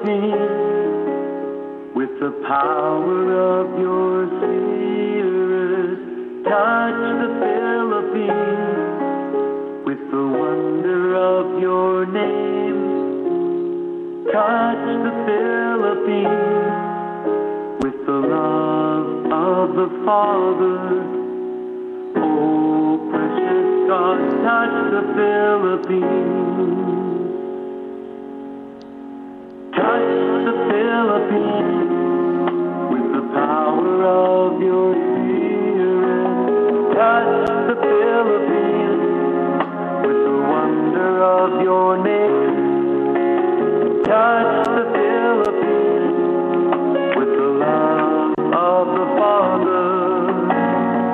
Philippines with the power of your Spirit. Touch the Philippines with the wonder of your name. Touch the Philippines with the love of the Father. Oh, precious God, touch the Philippines. Touch the Philippines with the power of your Spirit. Touch the Philippines with the wonder of your name. Touch the Philippines with the love of the Father.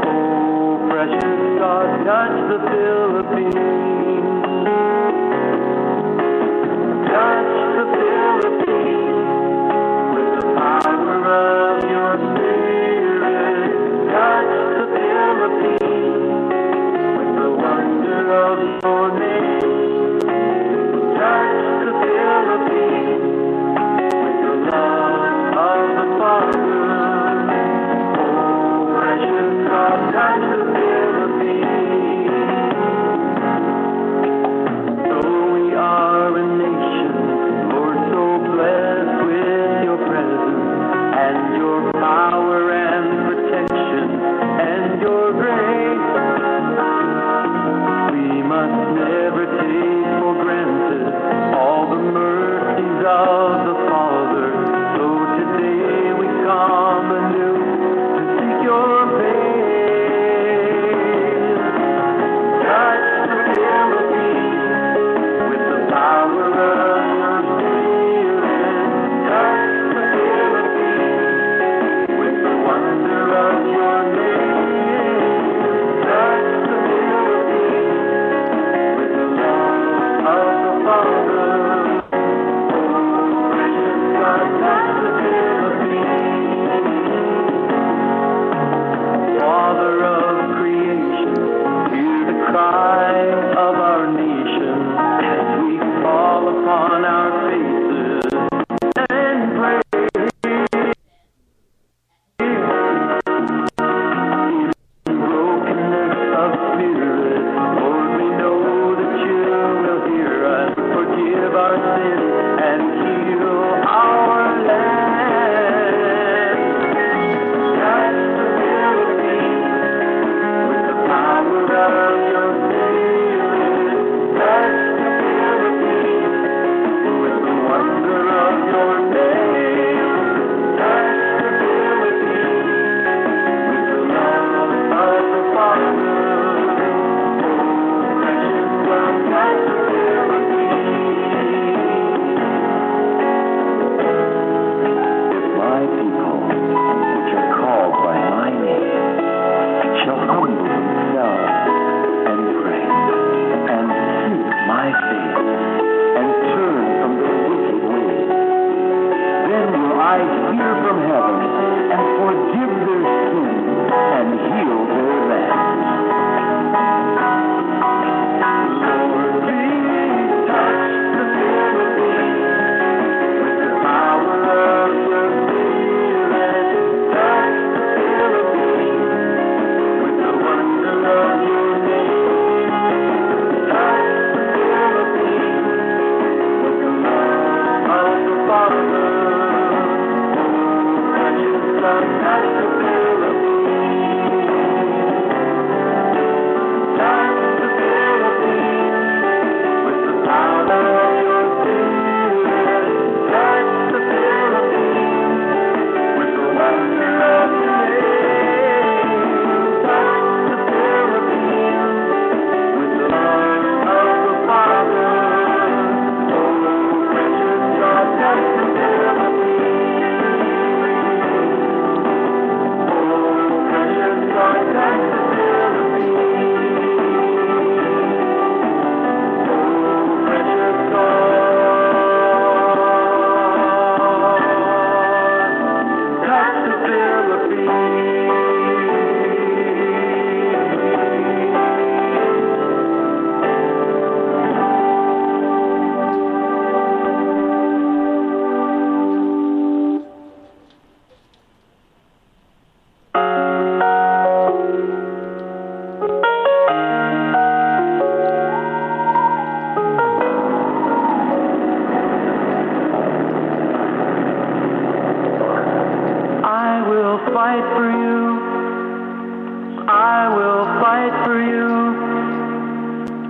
Oh, precious God, touch the Philippines. Touch the Philippines with the power of your Spirit. Touch the Philippines with the wonder of your name. Touch the Philippines with the love of the Father. Oh, precious God, touch the Philippines.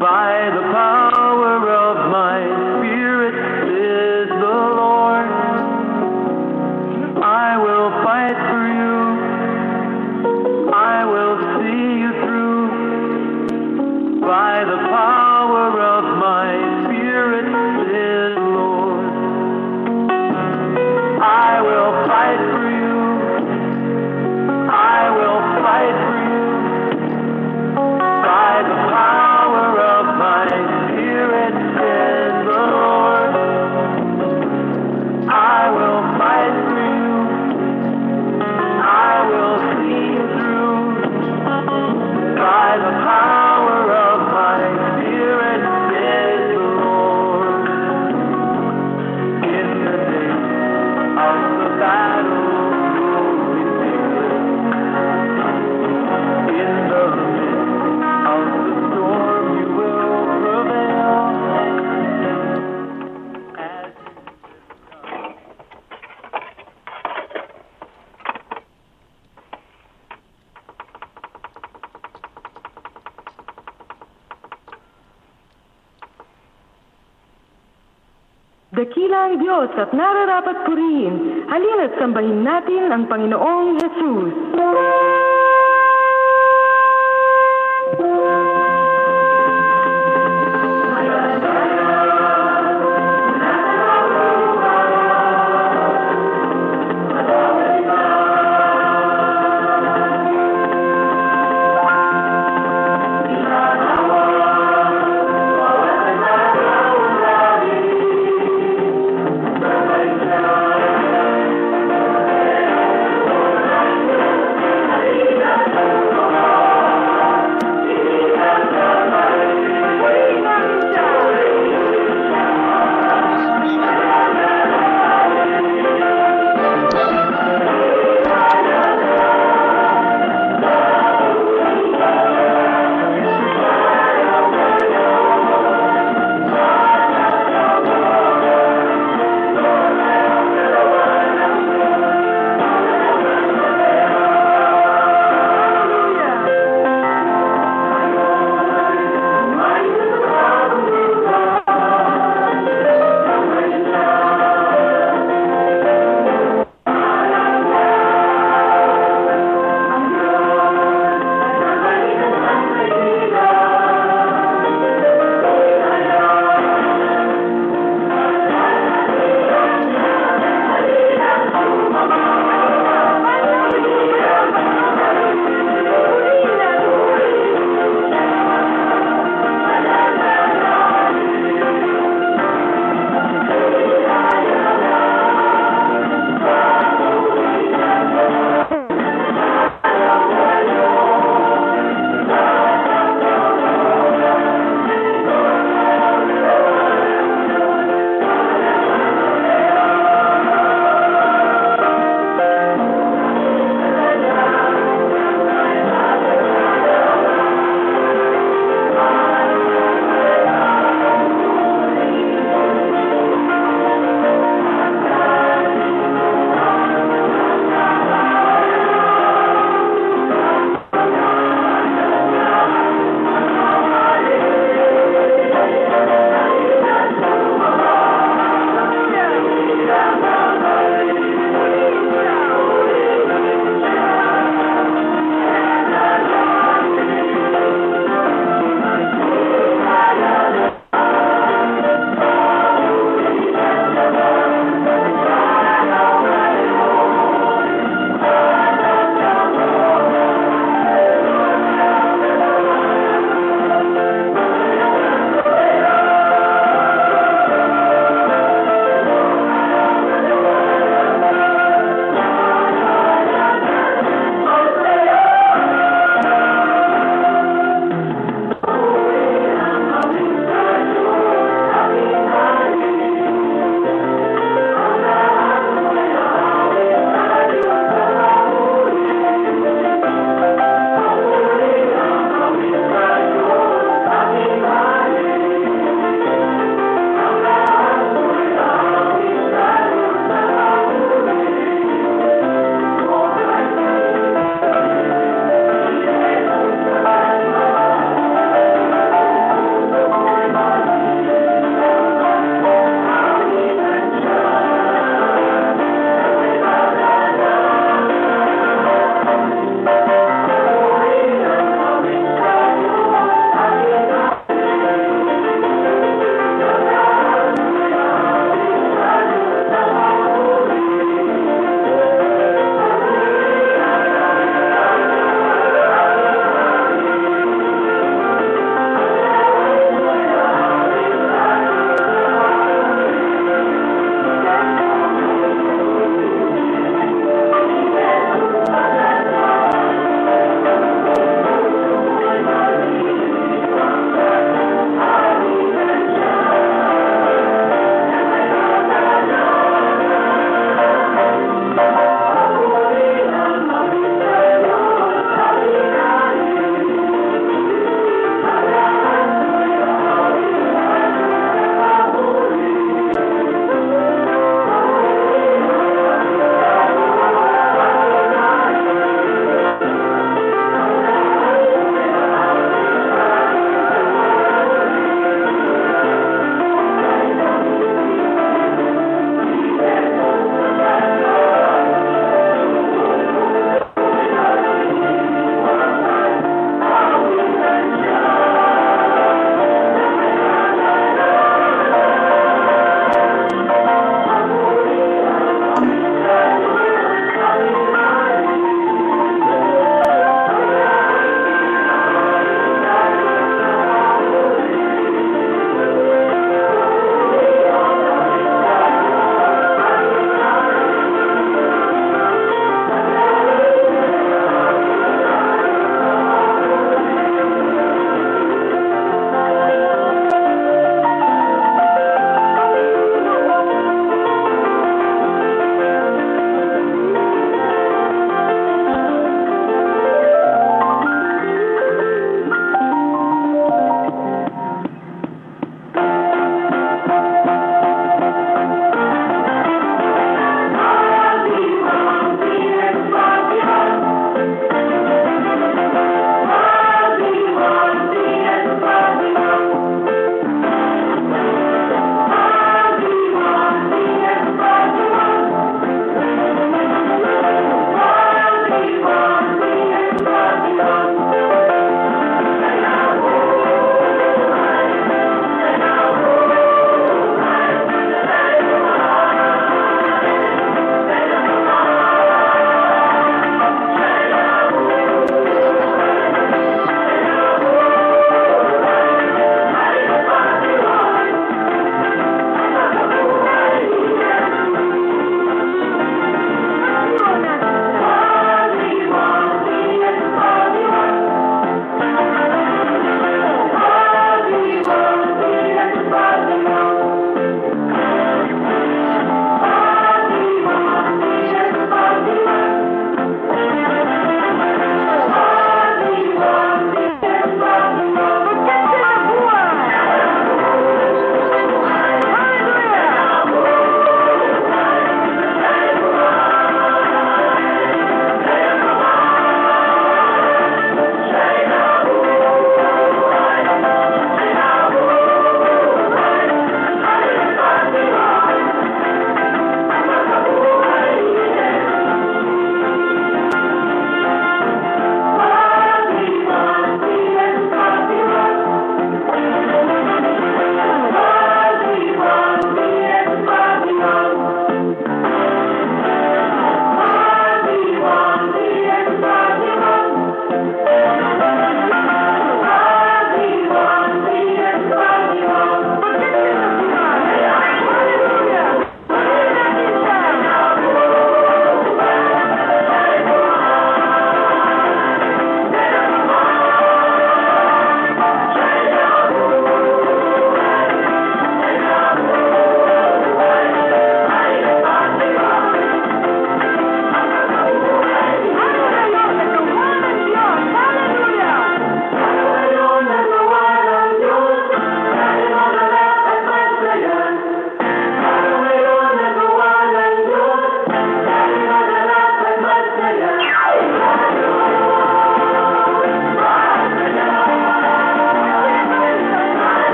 By the power of my spirit, says the Lord, I will fight for you. I will see you through. By the power of my spirit, says the Lord, I will fight for you. I will fight for you. By the power of my spirit, says the Lord, I will fight for you. I will see you through. By the power of my spirit, says the Lord. In the day of the battle, you'll be victorious. In the midst of the storm, you will prevail. As Dakila ang Diyos at nararapat purihin. Halina't sambahin natin ang Panginoong Jesus.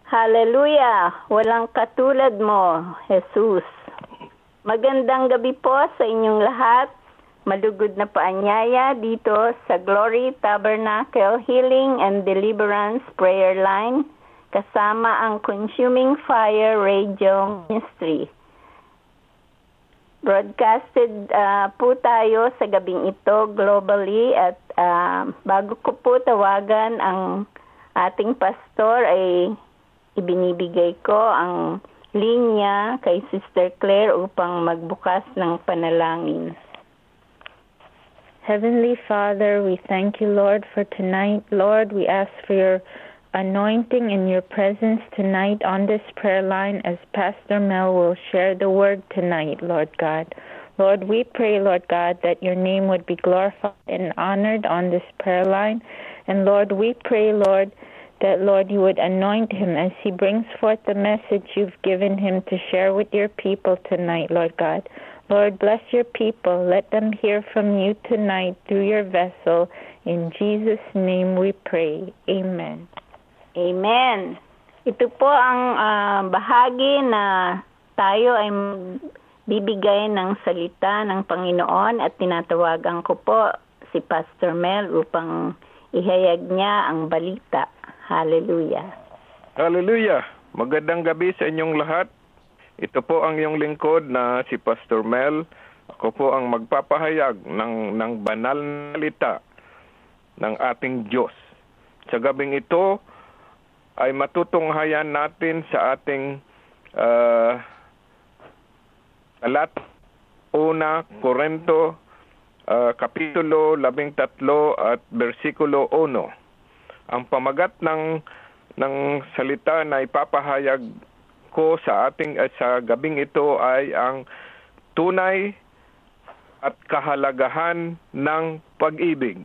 Hallelujah! Walang katulad mo, Jesus. Magandang gabi po sa inyong lahat. Malugod na paanyaya dito sa Glory Tabernacle Healing and Deliverance Prayer Line kasama ang Consuming Fire Radio Ministry. Broadcasted po tayo sa gabing ito globally at bago ko po tawagan ang ating pastor ay ibinibigay ko ang linya kay Sister Claire upang magbukas ng panalangin. Heavenly Father, we thank you, Lord, for tonight. Lord, we ask for your anointing and your presence tonight on this prayer line as Pastor Mel will share the word tonight, Lord God. Lord, we pray, Lord God, that your name would be glorified and honored on this prayer line. And Lord, we pray, Lord, that, Lord, you would anoint him as he brings forth the message you've given him to share with your people tonight, Lord God. Lord, bless your people. Let them hear from you tonight through your vessel. In Jesus' name we pray. Amen. Amen. Ito po ang bahagi na tayo ay bibigay ng salita ng Panginoon at tinatawagan ko po si Pastor Mel upang ihayag niya ang balita. Hallelujah. Hallelujah. Magandang gabi sa inyong lahat. Ito po ang iyong lingkod na si Pastor Mel. Ako po ang magpapahayag ng banal na salita ng ating Diyos. Sa gabing ito ay matutunghayan natin sa ating talat 1 Korinto Kapitulo 13 at versikulo 1. Ang pamagat ng salita na ipapahayag ko sa gabing ito ay ang tunay at kahalagahan ng pag-ibig.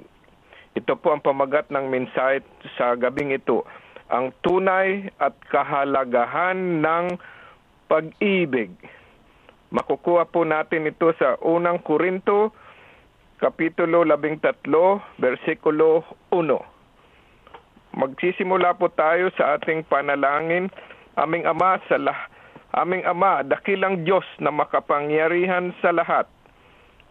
Ito po ang pamagat ng mensahe sa gabing ito. Ang tunay at kahalagahan ng pag-ibig. Makukuha po natin ito sa 1 Korinto Kapitulo 13, versikulo 1. Magsisimula po tayo sa ating panalangin. Aming Ama, dakilang Diyos na makapangyarihan sa lahat.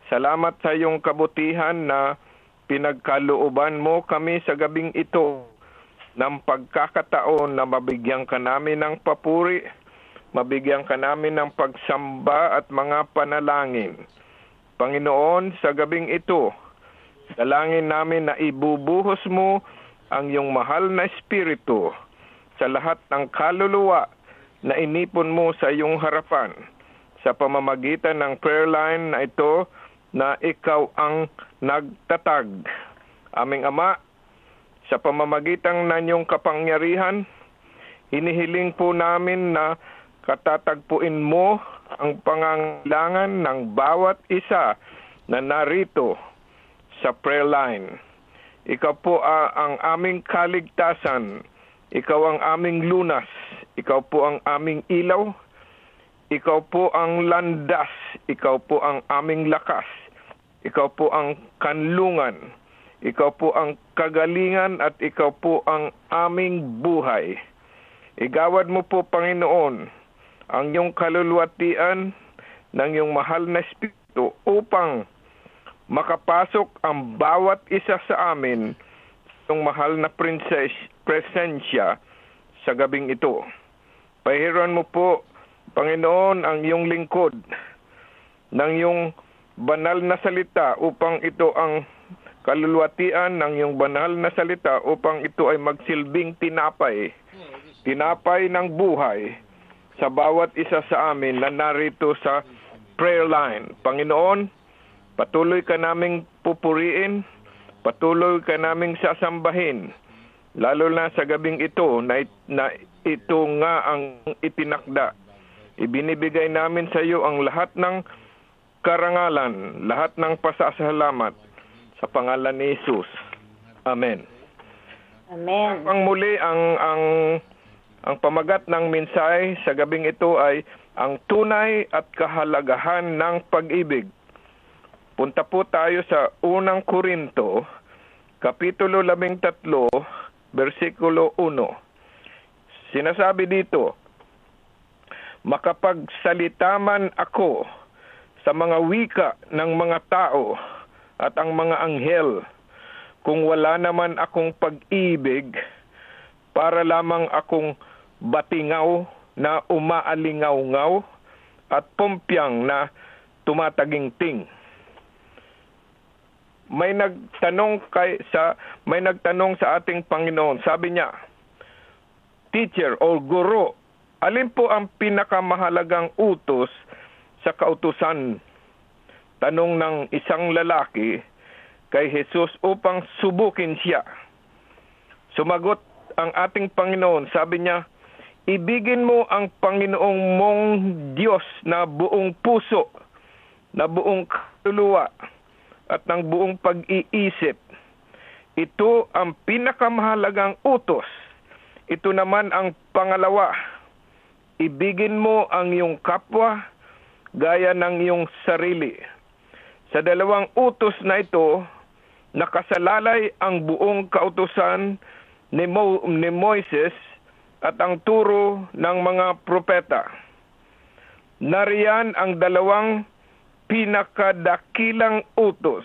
Salamat sa iyong kabutihan na pinagkalooban mo kami sa gabing ito ng pagkakataon na mabigyan ka namin ng papuri, mabigyan ka namin ng pagsamba at mga panalangin. Panginoon, sa gabing ito, dalangin namin na ibubuhos mo ang iyong mahal na espiritu sa lahat ng kaluluwa na inipon mo sa iyong harapan sa pamamagitan ng prayer line na ito na ikaw ang nagtatag. Aming Ama, sa pamamagitan ng iyong kapangyarihan, hinihiling po namin na katatagpuin mo ang pangangailangan ng bawat isa na narito sa prayer line. Ikaw po ang aming kaligtasan. Ikaw ang aming lunas. Ikaw po ang aming ilaw. Ikaw po ang landas. Ikaw po ang aming lakas. Ikaw po ang kanlungan. Ikaw po ang kagalingan at ikaw po ang aming buhay. Igawad mo po, Panginoon, ang iyong kaluluwatian ng iyong mahal na espiritu upang makapasok ang bawat isa sa amin ng mahal na presensya sa gabing ito. Pahiran mo po, Panginoon, ang iyong lingkod ng iyong banal na salita upang ito ang kaluluwatian ng iyong banal na salita upang ito ay magsilbing tinapay ng buhay sa bawat isa sa amin na narito sa prayer line. Panginoon, patuloy ka naming pupuriin, patuloy ka naming sasambahin, lalo na sa gabing ito na ito nga ang itinakda. Ibinibigay namin sa iyo ang lahat ng karangalan, lahat ng pasasalamat sa pangalan ni Jesus. Amen. Amen. Ang muli, ang pamagat ng mensahe sa gabing ito ay ang tunay at kahalagahan ng pag-ibig. Punta po tayo sa 1 Korinto, Kapitulo 13, versikulo 1. Sinasabi dito, makapagsalita man ako sa mga wika ng mga tao at ang mga anghel, kung wala naman akong pag-ibig, para lamang akong batingaw na umaalingaw-ngaw at pumpyang na tumatagingting. May nagtanong sa ating Panginoon. Sabi niya, teacher or guro, alin po ang pinakamahalagang utos sa kautusan? Tanong ng isang lalaki kay Jesus upang subukin siya. Sumagot ang ating Panginoon. Sabi niya, ibigin mo ang Panginoong mong Diyos na buong puso, na buong kaluluwa, at ng buong pag-iisip. Ito ang pinakamahalagang utos. Ito naman ang pangalawa. Ibigin mo ang iyong kapwa gaya ng iyong sarili. Sa dalawang utos na ito, nakasalalay ang buong kautusan ni Moises at ang turo ng mga propeta. Nariyan ang dalawang pinakadakilang utos.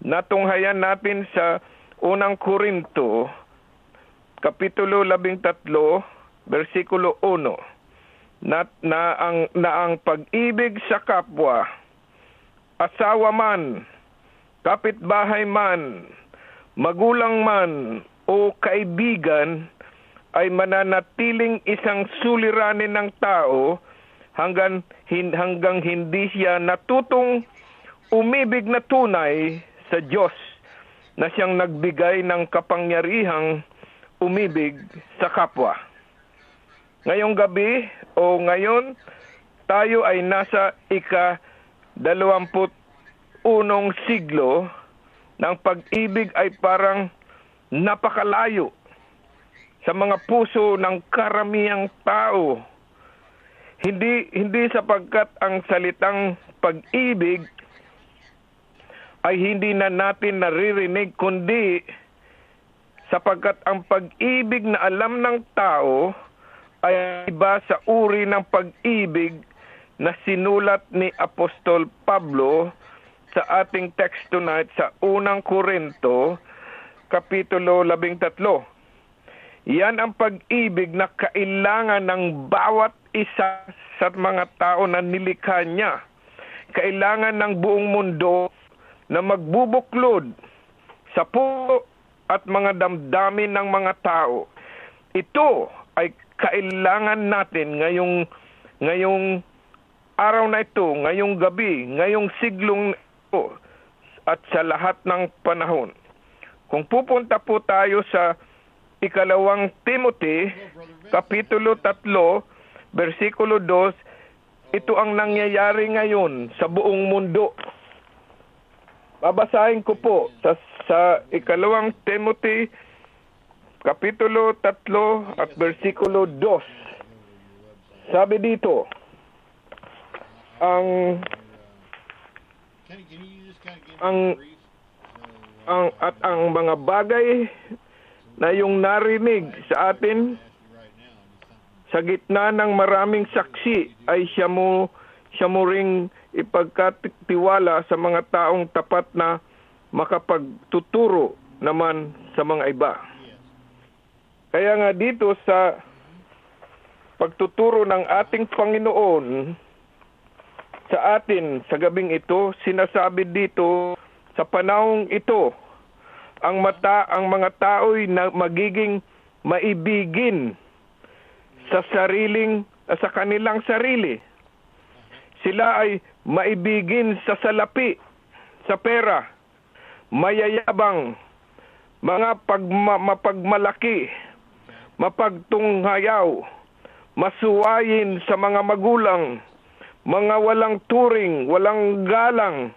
Natunghayan natin sa unang Korinto, Kapitulo 13, versikulo 1, na ang pag-ibig sa kapwa, asawa man, kapitbahay man, magulang man, o kaibigan, ay mananatiling isang suliranin ng tao hanggang hindi siya natutong umibig na tunay sa Diyos na siyang nagbigay ng kapangyarihang umibig sa kapwa. Ngayong gabi o ngayon, tayo ay nasa ika-21 siglo ng pag-ibig ay parang napakalayo sa mga puso ng karamihang tao. Hindi sapagkat ang salitang pag-ibig ay hindi na natin naririnig, kundi sapagkat ang pag-ibig na alam ng tao ay iba sa uri ng pag-ibig na sinulat ni Apostol Pablo sa ating text tonight sa unang Korinto, Kapitulo 13. Yan ang pag-ibig na kailangan ng bawat isa sa mga tao na nilikha niya. Kailangan ng buong mundo na magbubuklod sa puso at mga damdamin ng mga tao. Ito ay kailangan natin ngayong araw na ito, ngayong gabi, ngayong siglong ito, at sa lahat ng panahon. Kung pupunta po tayo sa ikalawang Timothy, Kapitulo 3, versikulo 2, ito ang nangyayari ngayon sa buong mundo. Babasahin ko po sa ikalawang Timothy, Kapitulo 3 at versikulo 2. Sabi dito, ang mga bagay na yung narinig sa atin sa gitna ng maraming saksi ay siya mo ring ipagkatiwala sa mga taong tapat na makapagtuturo naman sa mga iba. Kaya nga dito sa pagtuturo ng ating Panginoon sa atin sa gabing ito, sinasabi dito sa panahong ito, ang mga tao'y magiging maibigin sa kanilang sarili. Sila ay maibigin sa salapi, sa pera, mayayabang, mga mapagmalaki, mapagtunghayaw, masuwayin sa mga magulang, mga walang turing, walang galang,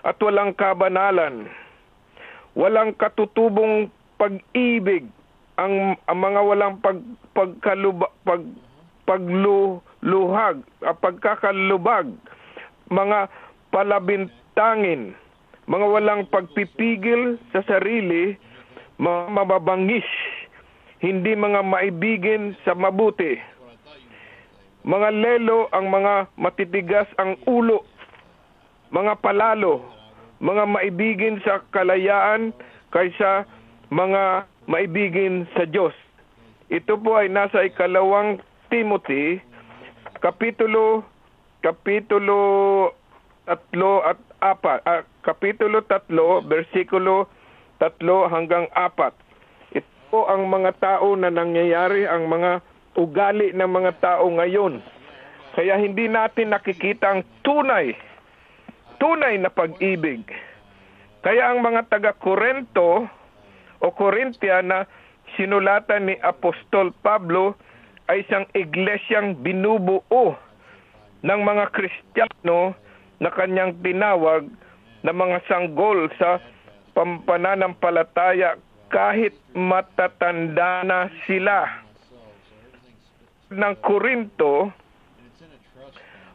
at walang kabanalan. Walang katutubong pag-ibig, ang mga walang pagkakalubag, mga palabintangin, mga walang pagpipigil sa sarili, mga mababangis, hindi mga maibigin sa mabuti. Mga lelo ang mga matitigas ang ulo, mga palalo, mga maibigin sa kalayaan kaysa mga maibigin sa Diyos. Ito po ay nasa ikalawang Timothy, Kapitulo 3, versikulo 3 hanggang 4. Ito ang mga tao na nangyayari, ang mga ugali ng mga tao ngayon. Kaya hindi natin nakikita ang tunay na pag-ibig. Kaya ang mga taga-Korinto o Korintia na sinulatan ni Apostol Pablo ay isang iglesyang binubuo ng mga Kristiyano na kanyang tinawag na mga sanggol sa pananampalataya kahit matatanda na sila. Ng Korinto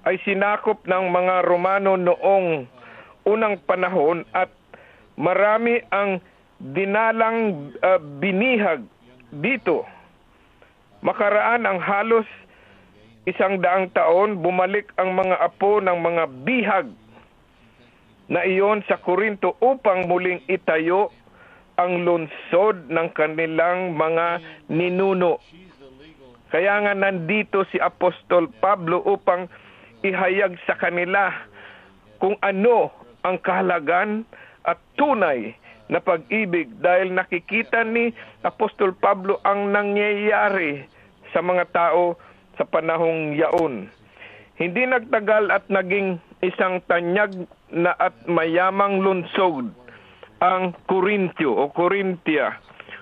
ay sinakop ng mga Romano noong unang panahon at marami ang dinalang binihag dito. Makaraan ang halos 100 taon, bumalik ang mga apo ng mga bihag na iyon sa Korinto upang muling itayo ang lungsod ng kanilang mga ninuno. Kaya nga nandito si Apostol Pablo upang ihayag sa kanila kung ano ang kahalagan at tunay na pag-ibig, dahil nakikita ni Apostol Pablo ang nangyayari sa mga tao sa panahong yaon. Hindi nagtagal at naging isang tanyag na at mayamang lungsod ang Korintyo o Korintia.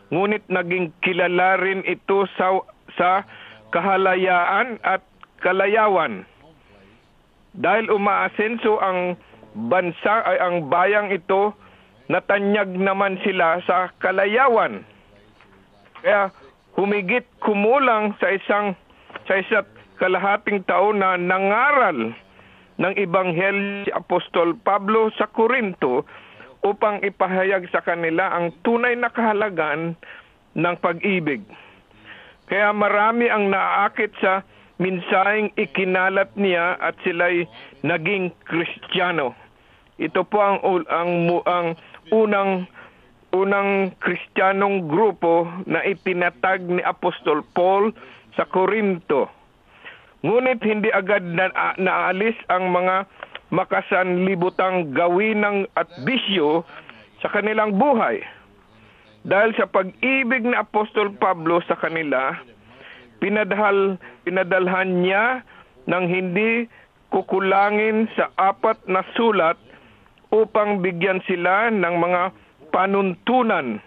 Ngunit naging kilala rin ito sa kahalayaan at kalayawan. Dahil umaasenso ang bansa ay ang bayang ito, natanyag naman sila sa kalayawan. Kaya humigit kumulang sa isa't kalahating taon na nangaral ng Ebanghelyo si Apostol Pablo sa Korinto upang ipahayag sa kanila ang tunay na kahalagan ng pag-ibig. Kaya marami ang naaakit sa minsaheng ikinalat niya at sila'y naging Kristiyano. Ito po ang unang Kristiyanong grupo na itinatag ni Apostol Paul sa Korinto. Ngunit hindi agad naalis ang mga makasanlibutang gawin at bisyo sa kanilang buhay. Dahil sa pag-ibig ni Apostol Pablo sa kanila, pinadalhan niya ng hindi kukulangin sa 4 na sulat upang bigyan sila ng mga panuntunan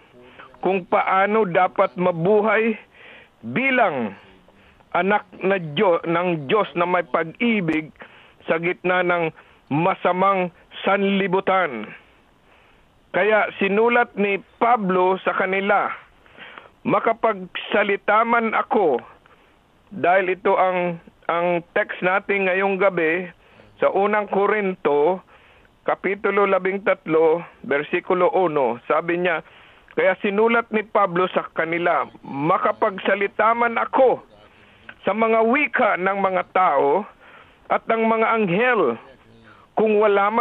kung paano dapat mabuhay bilang anak ng Diyos na may pag-ibig sa gitna ng masamang sanlibutan. Kaya sinulat ni Pablo sa kanila, makapagsalita man ako, dahil ito ang text natin ngayong gabi sa unang Korinto, Kapitulo 13, versikulo 1. Sabi niya, kaya sinulat ni Pablo sa kanila, makapagsalita man ako sa mga wika ng mga tao at ng mga anghel, kung wala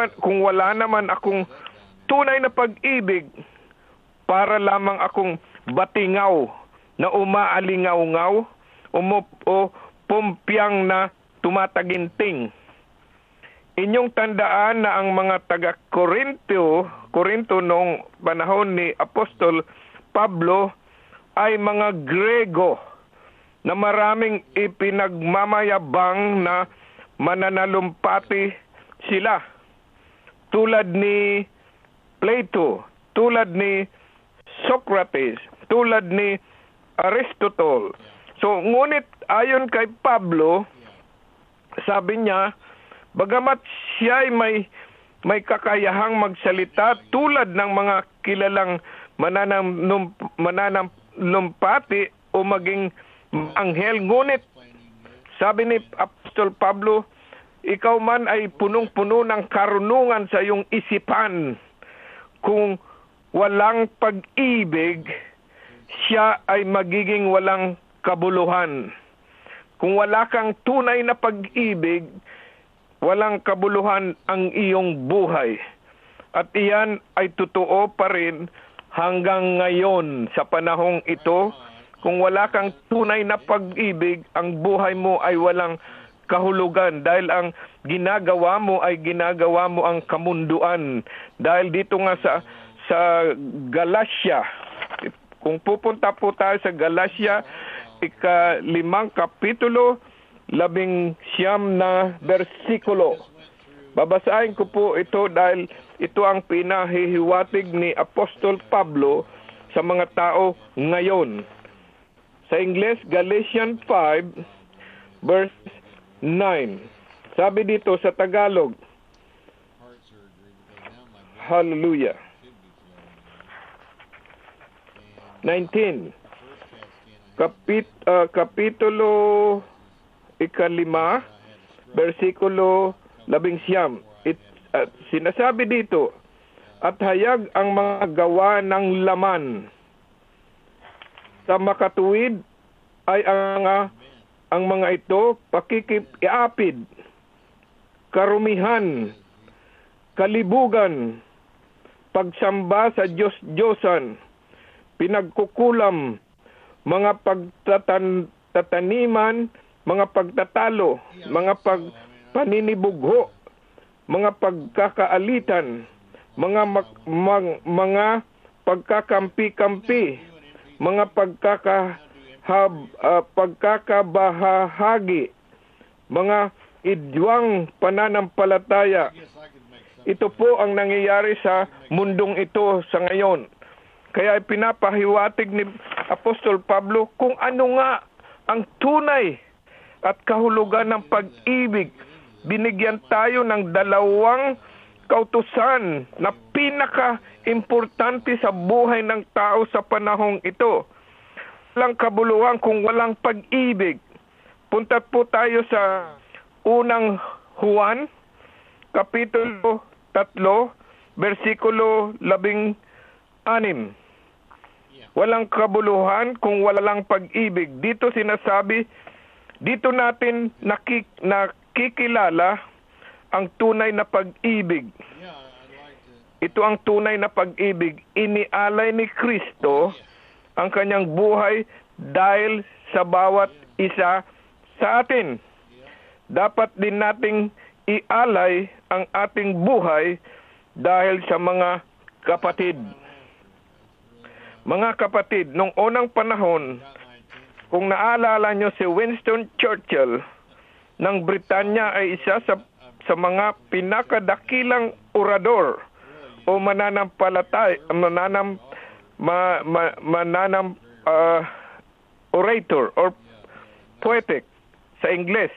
naman akong tunay na pag-ibig, para lamang akong batingaw na umaalingaw-ngaw o pumpyang na tumataginting. Inyong tandaan na ang mga taga-Korinto noong panahon ni Apostol Pablo ay mga Grego na maraming ipinagmamayabang na mananalumpati sila. Tulad ni Plato, tulad ni Socrates, tulad ni Aristotle. So, ngunit ayon kay Pablo, sabi niya, bagamat siya ay may kakayahang magsalita tulad ng mga kilalang mananalumpati o maging anghel, ngunit sabi ni Apostol Pablo, ikaw man ay punong-puno ng karunungan sa iyong isipan. Kung walang pag-ibig, siya ay magiging walang kabuluhan. Kung wala kang tunay na pag-ibig, walang kabuluhan ang iyong buhay. At iyan ay totoo pa rin hanggang ngayon sa panahong ito. Kung wala kang tunay na pag-ibig, ang buhay mo ay walang kahulugan dahil ang ginagawa mo ay ginagawa mo ang kamunduan. Dahil dito nga sa Galatia, kung pupunta po tayo sa Galatia, 5 kapitulo, 19 na bersikulo. Babasahin ko po ito dahil ito ang pinahihiwatig ni Apostol Pablo sa mga tao ngayon. Sa Ingles, Galatians 5, verse 9. Sabi dito sa Tagalog, hallelujah. 19. Kapitulo 5, versikulo 11. Sinasabi dito, at hayag ang mga gawa ng laman. Sa makatuwid ay ang mga ito pakikiapid, karumihan, kalibugan, pagsamba sa Diyos-Diyosan, pinagkukulam, mga pagtataniman, mga pagtatalo, mga paninibugho, mga pagkakaalitan, mga pagkakampi-kampi, mga pagkakabahagi, mga idwang pananampalataya. Ito po ang nangyayari sa mundong ito sa ngayon. Kaya pinapahiwatig ni Apostol Pablo kung ano nga ang tunay at kahulugan ng pag-ibig. Binigyan tayo ng 2 kautusan na pinaka-importante sa buhay ng tao sa panahong ito. Walang kabuluhan kung walang pag-ibig. Punta po tayo sa unang Juan, kapitulo 3, versikulo 16. Walang kabuluhan kung walang pag-ibig. Dito sinasabi, dito natin nakikilala ang tunay na pag-ibig. Ito ang tunay na pag-ibig. Inialay ni Kristo ang kanyang buhay dahil sa bawat isa sa atin. Dapat din nating ialay ang ating buhay dahil sa mga kapatid. Mga kapatid, nung unang panahon, kung naalala nyo si Winston Churchill ng Britanya ay isa sa pinakadakilang orador o orator or poetic sa Ingles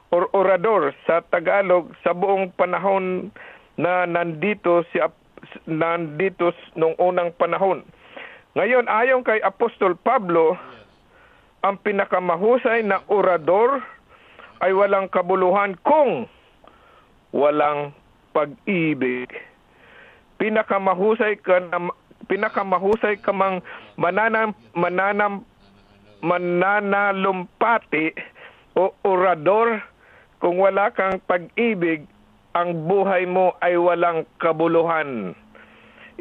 or orador sa Tagalog sa buong panahon na nandito nung unang panahon. Ngayon, ayon kay Apostol Pablo, ang pinakamahusay na orador ay walang kabuluhan kung walang pag-ibig. Pinakamahusay ka mang mananalumpati o orador, kung wala kang pag-ibig, ang buhay mo ay walang kabuluhan.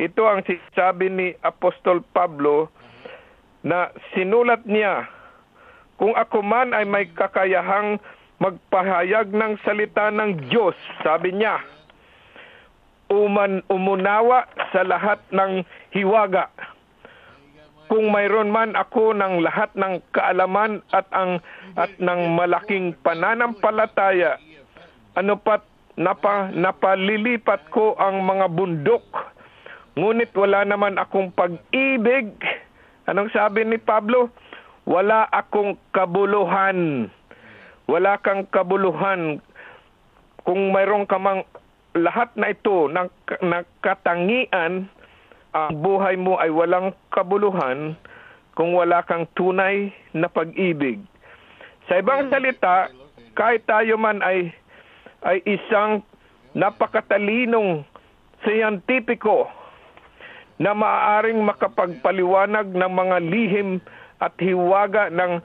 Ito ang sinasabi ni Apostol Pablo na sinulat niya, kung ako man ay may kakayahang magpahayag ng salita ng Diyos, sabi niya, umunawa sa lahat ng hiwaga. Kung mayroon man ako ng lahat ng kaalaman at ng malaking pananampalataya, ano pat napalilipat ko ang mga bundok, ngunit wala naman akong pag-ibig. Anong sabi ni Pablo? Wala akong kabuluhan. Wala kang kabuluhan. Kung mayroon ka mang lahat na ito ng katangian, ang buhay mo ay walang kabuluhan kung wala kang tunay na pag-ibig. Sa ibang salita, kahit tayo man ay isang napakatalinong siyentipiko, na maaaring makapagpaliwanag ng mga lihim at hiwaga ng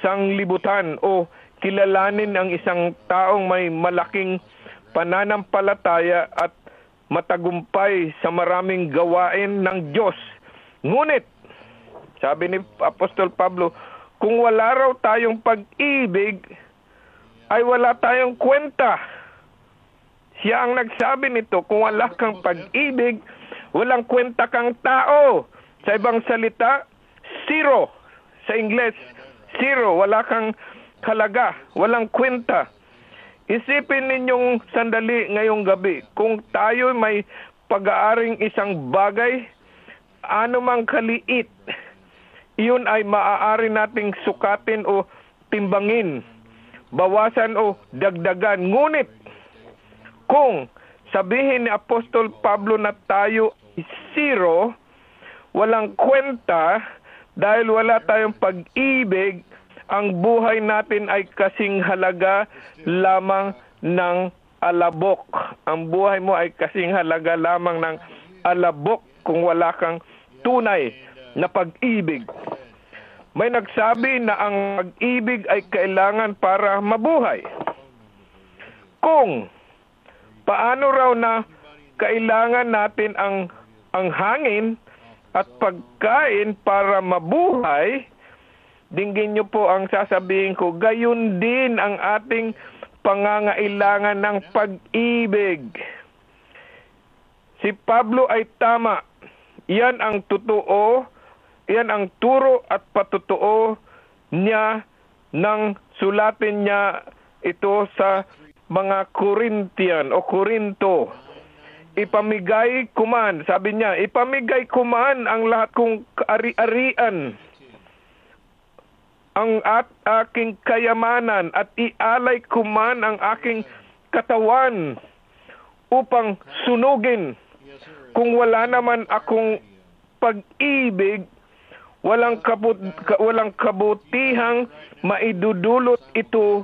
sanglibutan o kilalanin ang isang taong may malaking pananampalataya at matagumpay sa maraming gawain ng Diyos. Ngunit, sabi ni Apostol Pablo, kung wala raw tayong pag-ibig, ay wala tayong kwenta. Siya ang nagsabi nito, kung wala kang pag-ibig, walang kwenta kang tao. Sa ibang salita, zero. Sa Ingles, zero. Wala kang halaga, walang kwenta. Isipin ninyong sandali ngayong gabi, kung tayo may pag-aaring isang bagay, anumang kaliit, iyon ay maaari nating sukatin o timbangin, bawasan o dagdagan. Ngunit, kung sabihin ni Apostol Pablo na tayo zero, walang kwenta, dahil wala tayong pag-ibig, ang buhay natin ay kasing halaga lamang ng alabok. Ang buhay mo ay kasing halaga lamang ng alabok kung wala kang tunay na pag-ibig. May nagsabi na ang pag-ibig ay kailangan para mabuhay. Kung paano raw na kailangan natin ang hangin at pagkain para mabuhay, dinggin niyo po ang sasabihin ko, gayon din ang ating pangangailangan ng pag-ibig. Si Pablo ay tama. Yan ang totoo, yan ang turo at patotoo niya nang sulatin niya ito sa mga Korintian o Korinto. Ipamigay kuman, sabi niya, ipamigay kuman ang lahat kong ari-arian, ang aking kayamanan, at ialay kuman ang aking katawan upang sunugin. Kung wala naman akong pag-ibig, walang kabutihang maidudulot ito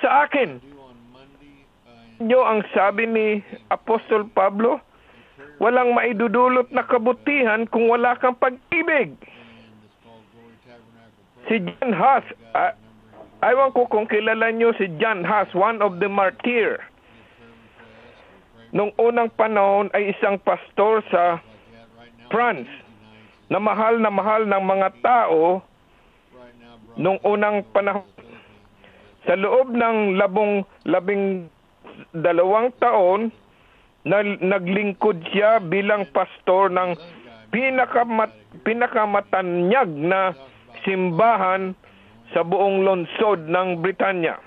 sa akin. Nyo ang sabi ni Apostol Pablo, walang maidudulot na kabutihan kung wala kang pag-ibig. Si John Huss, aywan ko kung kilala nyo si John Huss, one of the martyr. Nung unang panahon ay isang pastor sa France na mahal ng mga tao nung unang panahon. Sa loob ng 12 taon, naglingkod siya bilang pastor ng pinakamatanyag na simbahan sa buong lungsod ng Britanya.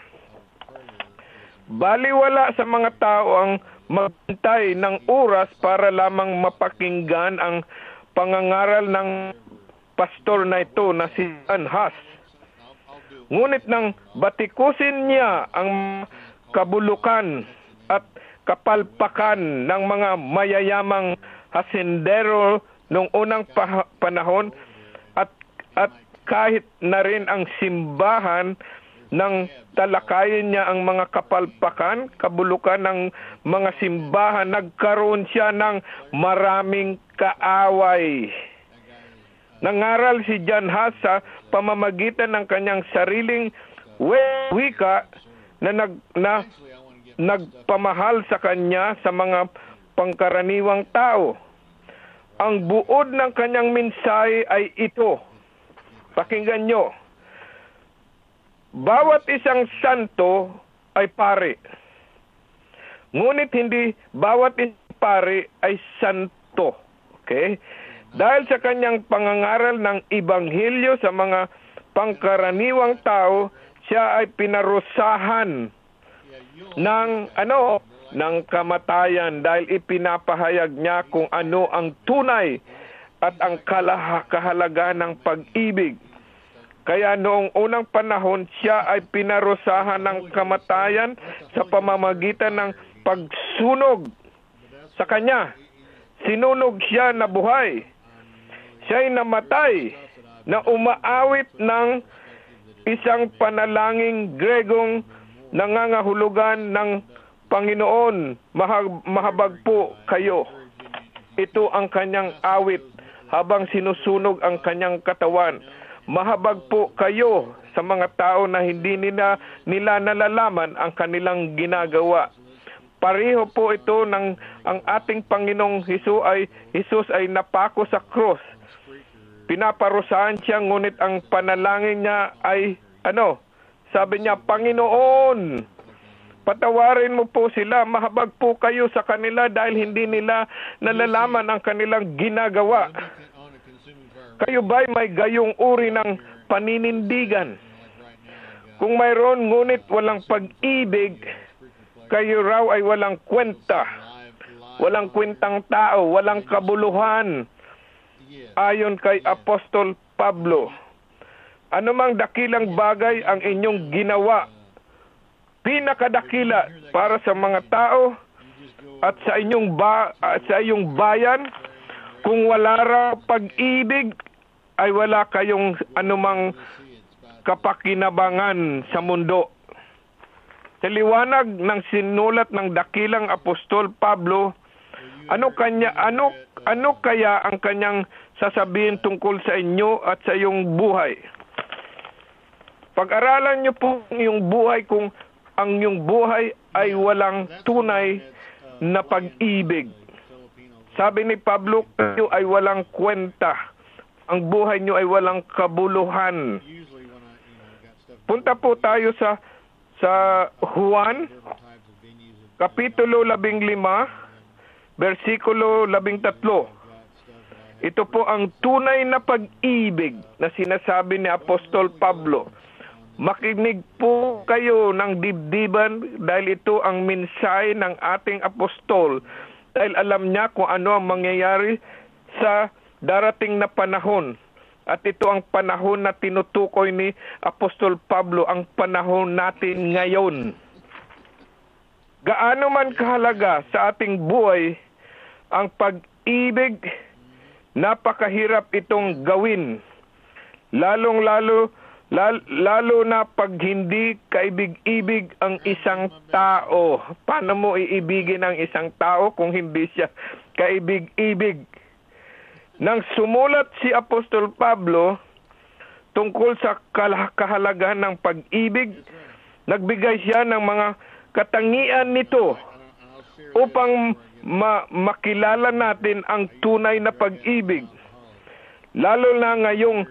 Baliwala sa mga tao ang maghintay ng oras para lamang mapakinggan ang pangangaral ng pastor na ito na si John Huss. Ngunit nang batikusin niya ang kabulukan at kapalpakan ng mga mayayamang hasindero noong unang panahon at kahit na rin ang simbahan, nang talakayin niya ang mga kapalpakan, kabulukan ng mga simbahan, nagkaroon siya ng maraming kaaway. Nangaral si John Huss sa pamamagitan ng kanyang sariling wika na nagpamahal sa kanya sa mga pangkaraniwang tao. Ang buod ng kanyang mensahe ay ito. Pakinggan nyo. Bawat isang santo ay pare. Ngunit hindi bawat isang pare ay santo. Okay? Dahil sa kanyang pangangaral ng Ebanghelyo sa mga pangkaraniwang tao, siya ay pinarusahan ng kamatayan dahil ipinapahayag niya kung ano ang tunay at ang kahalagahan ng pag-ibig. Kaya noong unang panahon, siya ay pinarusahan ng kamatayan sa pamamagitan ng pagsunog sa kanya. Sinunog siya na buhay. Siya'y namatay na umaawit ng isang panalangin Gregong nangangahulugan ng Panginoon, mahabag po kayo. ito ang kanyang awit habang sinusunog ang kanyang katawan. Mahabag po kayo sa mga tao na hindi nila nalalaman ang kanilang ginagawa. Pareho po ito ng ang ating Panginoong Jesus ay napako sa cross. Pinaparusahan siya, ngunit ang panalangin niya ay sabi niya, Panginoon, patawarin mo po sila, mahabag po kayo sa kanila dahil hindi nila nalalaman ang kanilang ginagawa. Kayo ba'y may gayong uri ng paninindigan? Kung mayroon ngunit walang pag-ibig, kayo raw ay walang kwenta, walang kwentang tao, walang kabuluhan. Ayon kay Apostol Pablo, anumang dakilang bagay ang inyong ginawa, pinakadakila para sa mga tao at sa iyong bayan, kung wala raw pag-ibig, ay wala kayong anumang kapakinabangan sa mundo. Sa liwanag ng sinulat ng dakilang Apostol Pablo, ano kaya ang kanyang sasabihin tungkol sa inyo at sa iyong buhay? Pag-aralan niyo po ang iyong buhay kung ang iyong buhay ay walang tunay na pag-ibig. Sabi ni Pablo, kayo ay walang kwenta. Ang buhay niyo ay walang kabuluhan. Punta po tayo sa Juan, Kapitulo 15, versikulo 13. Ito po ang tunay na pag-ibig na sinasabi ni Apostol Pablo. Makinig po kayo ng dibdiban dahil ito ang mensahe ng ating apostol dahil alam niya kung ano ang mangyayari sa darating na panahon. At ito ang panahon na tinutukoy ni Apostol Pablo, ang panahon natin ngayon. Gaano man kahalaga sa ating buhay ang pag-ibig, napakahirap itong gawin. Lalo na pag hindi kaibig-ibig ang isang tao. Paano mo iibigin ang isang tao kung hindi siya kaibig-ibig? Nang sumulat si Apostol Pablo tungkol sa kahalagahan ng pag-ibig, nagbigay siya ng mga katangian nito upang makilala natin ang tunay na pag-ibig. Lalo na ngayong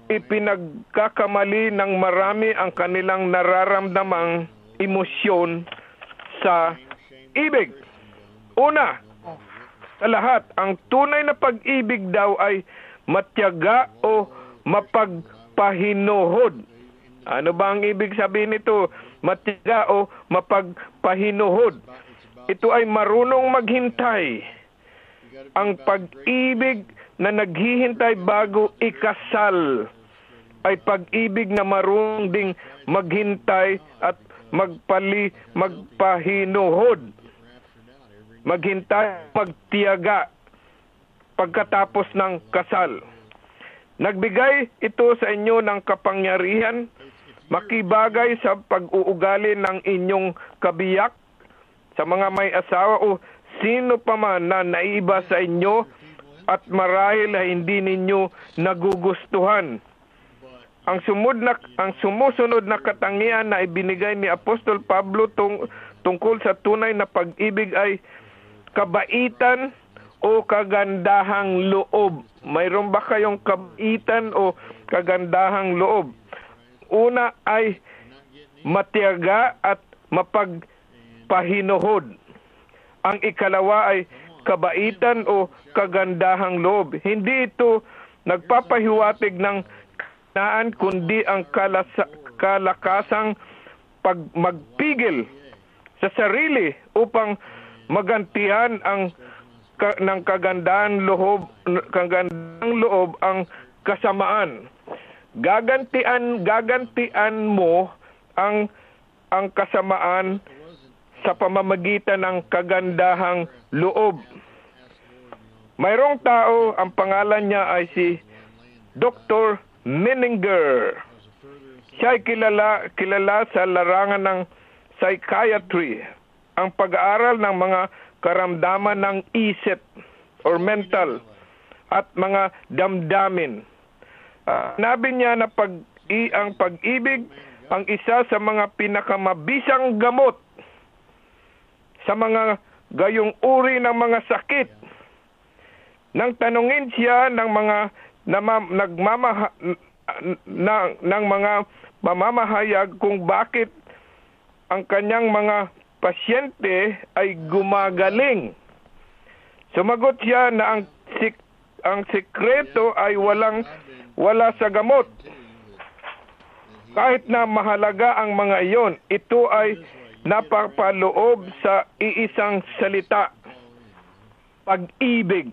ipinagkakamali ng marami ang kanilang nararamdamang emosyon sa ibig. Una, sa lahat, ang tunay na pag-ibig daw ay matyaga o mapagpahinuhod. Ano ba ang ibig sabihin nito? Matyaga o mapagpahinuhod. Ito ay marunong maghintay. Ang pag-ibig na naghihintay bago ikasal ay pag-ibig na marunong ding maghintay at magpahinuhod. Maghintay, magtiyaga pagkatapos ng kasal. Nagbigay ito sa inyo ng kapangyarihan, makibagay sa pag-uugali ng inyong kabiyak, sa mga may asawa o sino pa man na naiiba sa inyo at marahil ay hindi ninyo nagugustuhan. Ang sumusunod na katangian na ibinigay ni Apostol Pablo tungkol sa tunay na pag-ibig ay kabaitan o kagandahang loob. Mayroon ba kayong kabaitan o kagandahang loob? Una ay matiyaga at mapagpahinuhod. Ang ikalawa ay kabaitan o kagandahang loob. Hindi ito nagpapahiwatig ng kanaan kundi ang kalakasang magpigil sa sarili upang magantihan ng kagandahang loob ang kasamaan. Gagantian mo ang kasamaan sa pamamagitan ng kagandahang loob. Mayroong tao, ang pangalan niya ay si Dr. Menninger. Siya ay kilala sa larangan ng psychiatry, ang pag-aaral ng mga karamdaman ng isip or mental at mga damdamin. Nabi niya na ang pag-ibig ang isa sa mga pinakamabisang gamot sa mga gayong uri ng mga sakit. Nang tanungin siya ng mga ng mga mamamahayag kung bakit ang kanyang mga pasyente ay gumagaling, sumagot siya na ang sikreto ay wala sa gamot. Kahit na mahalaga ang mga iyon, ito ay napapaloob sa iisang salita, pag-ibig.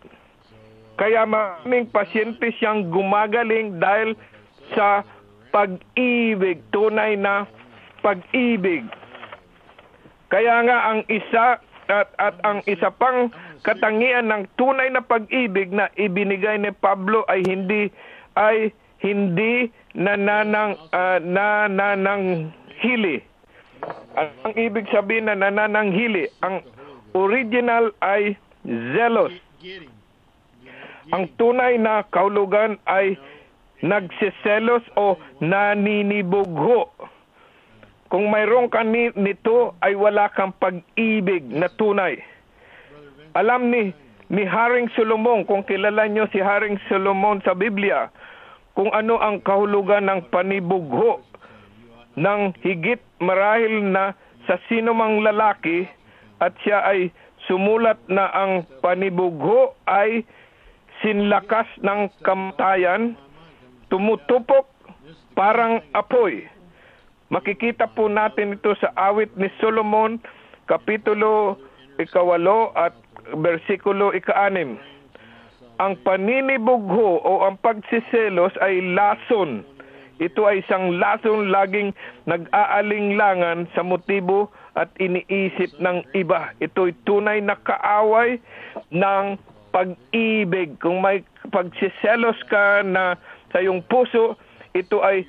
Kaya maraming pasyente siyang gumagaling dahil sa pag-ibig, tunay na pag-ibig. Kaya nga ang isa at ang isa pang katangian ng tunay na pag-ibig na ibinigay ni Pablo ay hindi nanananghili. Ang ibig sabihin na nanananghili, ang original ay zealous. Ang tunay na kahulugan ay nagsiselos o naninibugho. Kung mayroon ka nito ay wala kang pag-ibig na tunay. Alam ni Haring Solomon, kung kilala nyo si Haring Solomon sa Biblia, kung ano ang kahulugan ng panibugho ng higit marahil na sa sinumang lalaki, at siya ay sumulat na ang panibugho ay sinlakas ng kamatayan, tumutupok parang apoy. Makikita po natin ito sa awit ni Solomon, Kapitulo 8 at versikulo 6. Ang paninibugho o ang pagsiselos ay lason. Ito ay isang lason laging nag-aalinglangan sa motibo at iniisip ng iba. Ito'y tunay na kaaway ng pag-ibig. Kung may pagsiselos ka na sa iyong puso, ito ay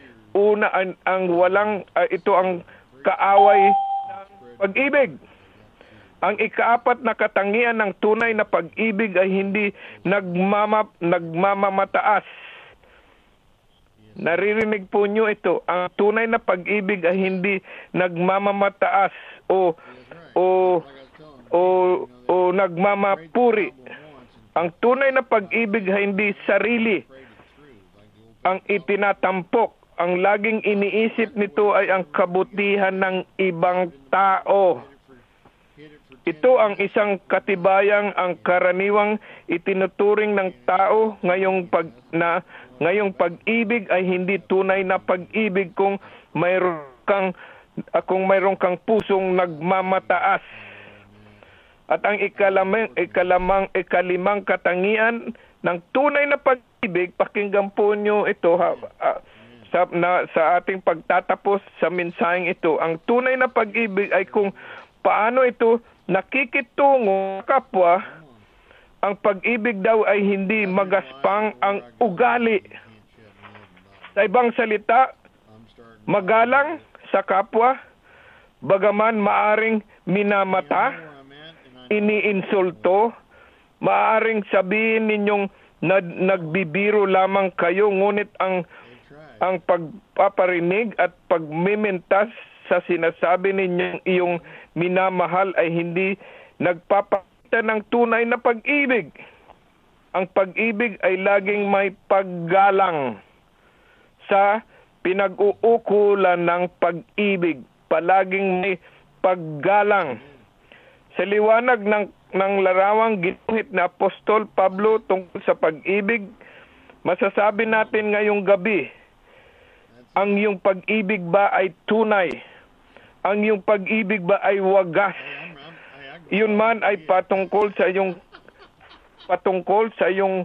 ito ang kaaway ng pag-ibig. Ang ikaapat na katangian ng tunay na pag-ibig ay hindi nagmamataas. Naririnig po nyo ito. Ang tunay na pag-ibig ay hindi nagmamataas o nagmamapuri. Ang tunay na pag-ibig ay hindi sarili ang itinatampok. Ang laging iniisip nito ay ang kabutihan ng ibang tao. Ito ang isang katibayang ang karaniwang itinuturing ng tao ngayong pag-ibig ay hindi tunay na pag-ibig kung mayroon kang pusong nagmamataas. At ang ikalimang katangian ng tunay na pag-ibig, pakinggan po nyo ito sa ating pagtatapos sa mensaheng ito. Ang tunay na pag-ibig ay kung paano ito nakikitungo kapwa. Ang pag-ibig daw ay hindi magaspang ang ugali. Sa ibang salita, magalang sa kapwa, bagaman maaring minamata, iniinsulto, maaring sabihin ninyong nagbibiro lamang kayo, ngunit ang pagpaparinig at pagmimintas sa sinasabi ninyong iyong minamahal ay hindi nagpapakita ng tunay na pag-ibig. Ang pag-ibig ay laging may paggalang sa pinag-uukulan ng pag-ibig. Palaging may paggalang. Sa liwanag ng larawang ginuhit na Apostol Pablo tungkol sa pag-ibig, masasabi natin ngayong gabi, ang iyong pag-ibig ba ay tunay? Ang iyong pag-ibig ba ay wagas? Iyon man ay patungkol sa iyong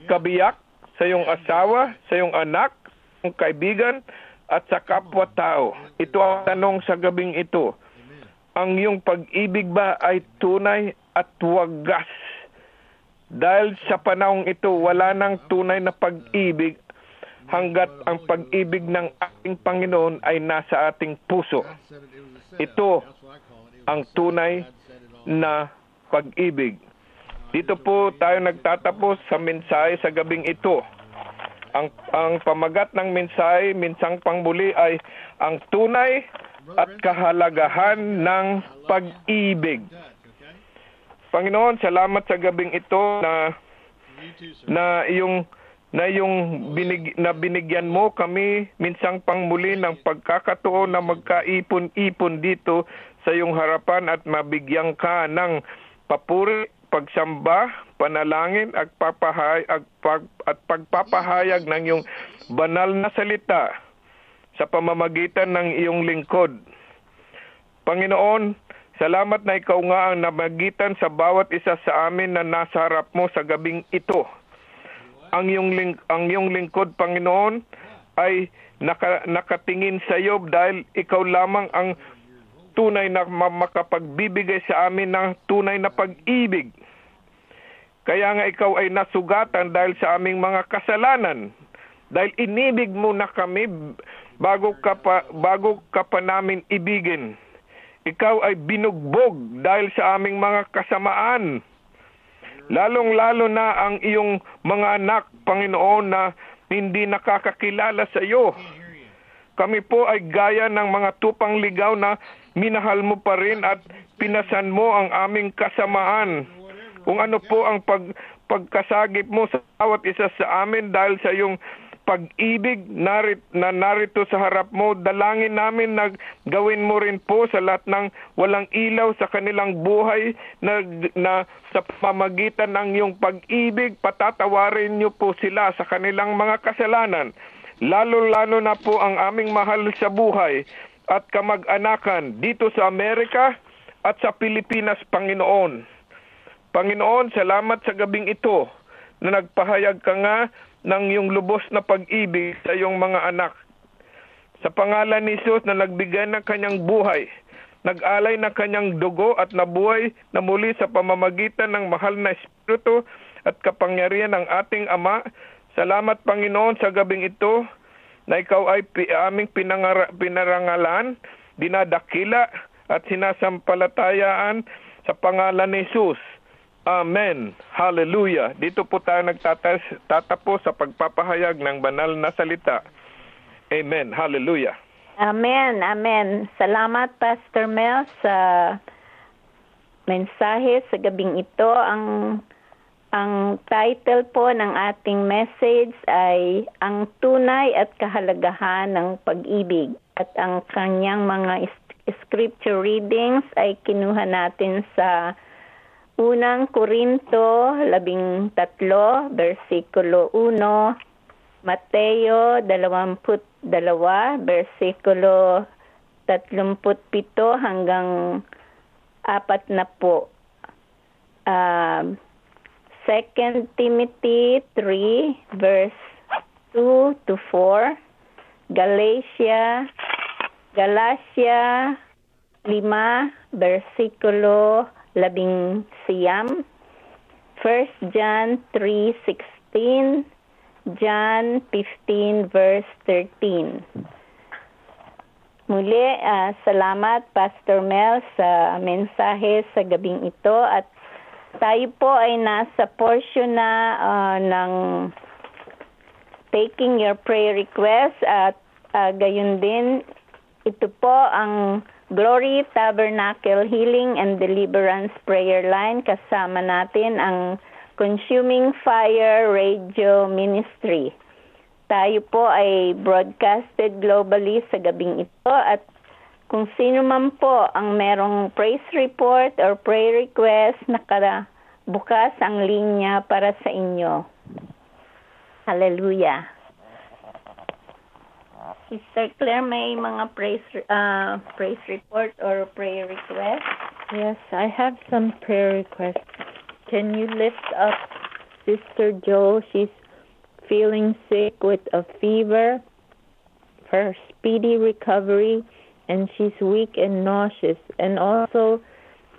kabiyak, sa iyong asawa, sa iyong anak, sa iyong kaibigan, at sa kapwa-tao. Ito ang tanong sa gabing ito. Ang iyong pag-ibig ba ay tunay at wagas? Dahil sa panahong ito, wala nang tunay na pag-ibig hanggat ang pag-ibig ng ating Panginoon ay nasa ating puso. Ito ang tunay na pag-ibig. Dito po tayo nagtatapos sa mensahe sa gabing ito. Ang pamagat ng mensahe, minsang pangmuli ay ang tunay at kahalagahan ng pag-ibig. Panginoon, salamat sa gabing ito na binigyan mo kami minsang pangmuli ng pagkakataon na magkaipon-ipon dito sa iyong harapan at mabigyan ka ng papuri, pagsamba, panalangin at pagpapahayag ng iyong banal na salita sa pamamagitan ng iyong lingkod. Panginoon, salamat na ikaw nga ang namagitan sa bawat isa sa amin na nasa harap mo sa gabing ito. Ang iyong lingkod, Panginoon, ay nakatingin sa iyo dahil ikaw lamang ang tunay na makapagbibigay sa amin ng tunay na pag-ibig. Kaya nga ikaw ay nasugatan dahil sa aming mga kasalanan. Dahil inibig mo na kami bago ka pa namin ibigin. Ikaw ay binugbog dahil sa aming mga kasamaan. Lalong-lalo na ang iyong mga anak, Panginoon, na hindi nakakakilala sa iyo. Kami po ay gaya ng mga tupang ligaw na minahal mo pa rin at pinasan mo ang aming kasamaan. Kung ano po ang pagkasagip mo sa bawat isa sa amin dahil sa iyong pag-ibig na narito sa harap mo, dalangin namin na gawin mo rin po sa lahat ng walang ilaw sa kanilang buhay na sa pamamagitan ng iyong pag-ibig, patatawarin niyo po sila sa kanilang mga kasalanan. Lalo-lalo na po ang aming mahal sa buhay at kamag-anakan dito sa Amerika at sa Pilipinas, Panginoon. Panginoon, salamat sa gabing ito na nagpahayag ka nga ng iyong lubos na pag-ibig sa iyong mga anak. Sa pangalan ni Jesus na nagbigay ng kanyang buhay, nag-alay ng kanyang dugo at nabuhay na muli sa pamamagitan ng mahal na Espiritu at kapangyarihan ng ating Ama. Salamat, Panginoon, sa gabing ito na ikaw ay aming pinarangalan, dinadakila at sinasampalatayaan sa pangalan ni Jesus. Amen. Hallelujah. Dito po tayo nagtatapos sa pagpapahayag ng banal na salita. Amen. Hallelujah. Amen. Amen. Salamat, Pastor Mel, sa mensahe sa gabing ito. Ang title po ng ating message ay Ang Tunay at Kahalagahan ng Pag-ibig. At ang kanyang mga scripture readings ay kinuha natin sa Unang Korinto 13, versikulo 1, Mateo 22, versikulo 37 hanggang 40. 2 Timothy 3, verse 2 to 4, Galatia 5, versikulo 11, 1 John 3:16, John 15, verse 13. Muli, salamat Pastor Mel sa mensahe sa gabing ito at tayo po ay nasa portion na ng taking your prayer request at gayon din ito po ang Glory Tabernacle Healing and Deliverance Prayer Line. Kasama natin ang Consuming Fire Radio Ministry. Tayo po ay broadcasted globally sa gabing ito at kung sino man po ang merong praise report or prayer request, bukas ang linya para sa inyo. Hallelujah. Sister Claire, may mga praise report or prayer request? Yes, I have some prayer requests. Can you lift up Sister Jo? She's feeling sick with a fever, for speedy recovery, and she's weak and nauseous. And also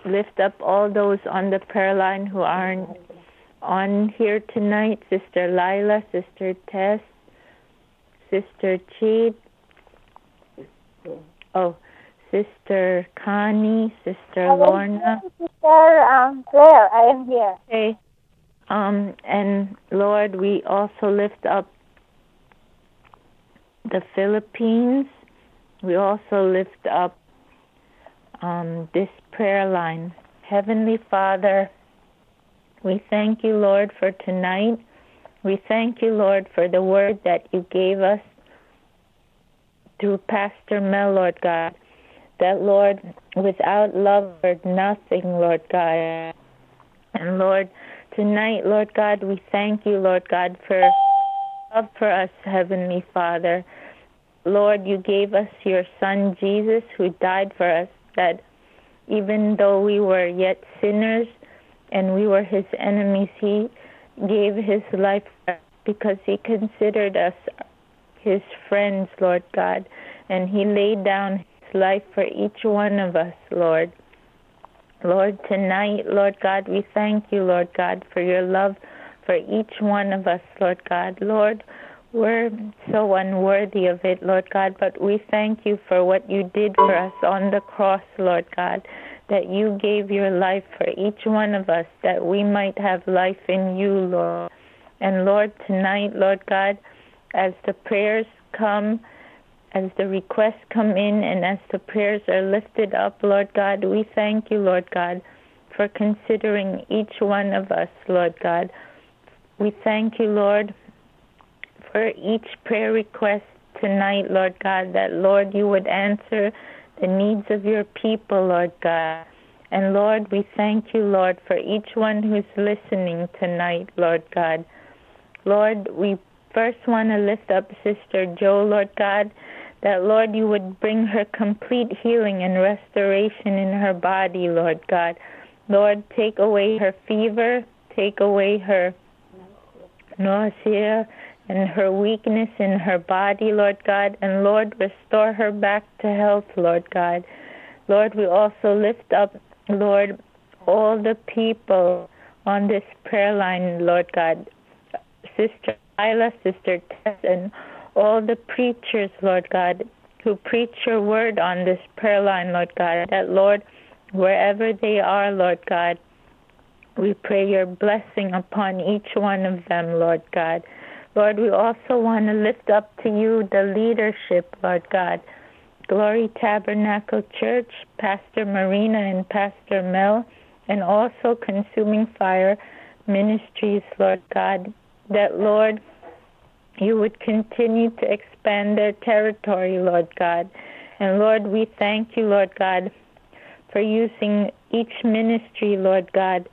lift up all those on the prayer line who aren't on here tonight. Sister Lila, Sister Tess, Sister Cheed, Sister Connie, Sister Lorna. Sister Claire, I am here. Okay. And Lord, we also lift up the Philippines. We also lift up this prayer line. Heavenly Father, we thank you, Lord, for tonight. We thank you, Lord, for the word that you gave us through Pastor Mel, Lord God. That, Lord, without love, we're nothing, Lord God. And, Lord, tonight, Lord God, we thank you, Lord God, for love for us, Heavenly Father. Lord, you gave us your Son, Jesus, who died for us, that even though we were yet sinners and we were his enemies, he gave his life because he considered us his friends, Lord God, and he laid down his life for each one of us, Lord. Lord, tonight, Lord God, we thank you, Lord God, for your love for each one of us, Lord God. Lord, we're so unworthy of it, Lord God, but we thank you for what you did for us on the cross, Lord God, that you gave your life for each one of us, that we might have life in you, Lord. And Lord, tonight, Lord God, as the prayers come, as the requests come in, and as the prayers are lifted up, Lord God, we thank you, Lord God, for considering each one of us, Lord God. We thank you, Lord, for each prayer request tonight, Lord God, that, Lord, you would answer the needs of your people, Lord God. And, Lord, we thank you, Lord, for each one who's listening tonight, Lord God. Lord, we first want to lift up Sister Jo, Lord God, that, Lord, you would bring her complete healing and restoration in her body, Lord God. Lord, take away her fever, take away her nausea and her weakness in her body, Lord God, and, Lord, restore her back to health, Lord God. Lord, we also lift up, Lord, all the people on this prayer line, Lord God, Sister Isla, Sister Tess, and all the preachers, Lord God, who preach your word on this prayer line, Lord God, that, Lord, wherever they are, Lord God, we pray your blessing upon each one of them, Lord God. Lord, we also want to lift up to you the leadership, Lord God. Glory Tabernacle Church, Pastor Marina and Pastor Mel, and also Consuming Fire Ministries, Lord God, that, Lord, you would continue to expand their territory, Lord God. And, Lord, we thank you, Lord God, for using each ministry, Lord God,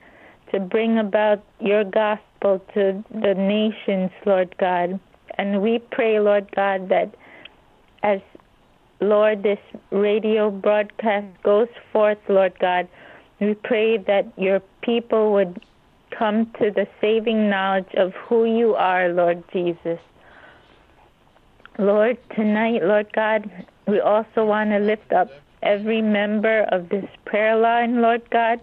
to bring about your gospel to the nations, Lord God. And we pray, Lord God, that as, Lord, this radio broadcast goes forth, Lord God, we pray that your people would come to the saving knowledge of who you are, Lord Jesus. Lord, tonight, Lord God, we also want to lift up every member of this prayer line, Lord God,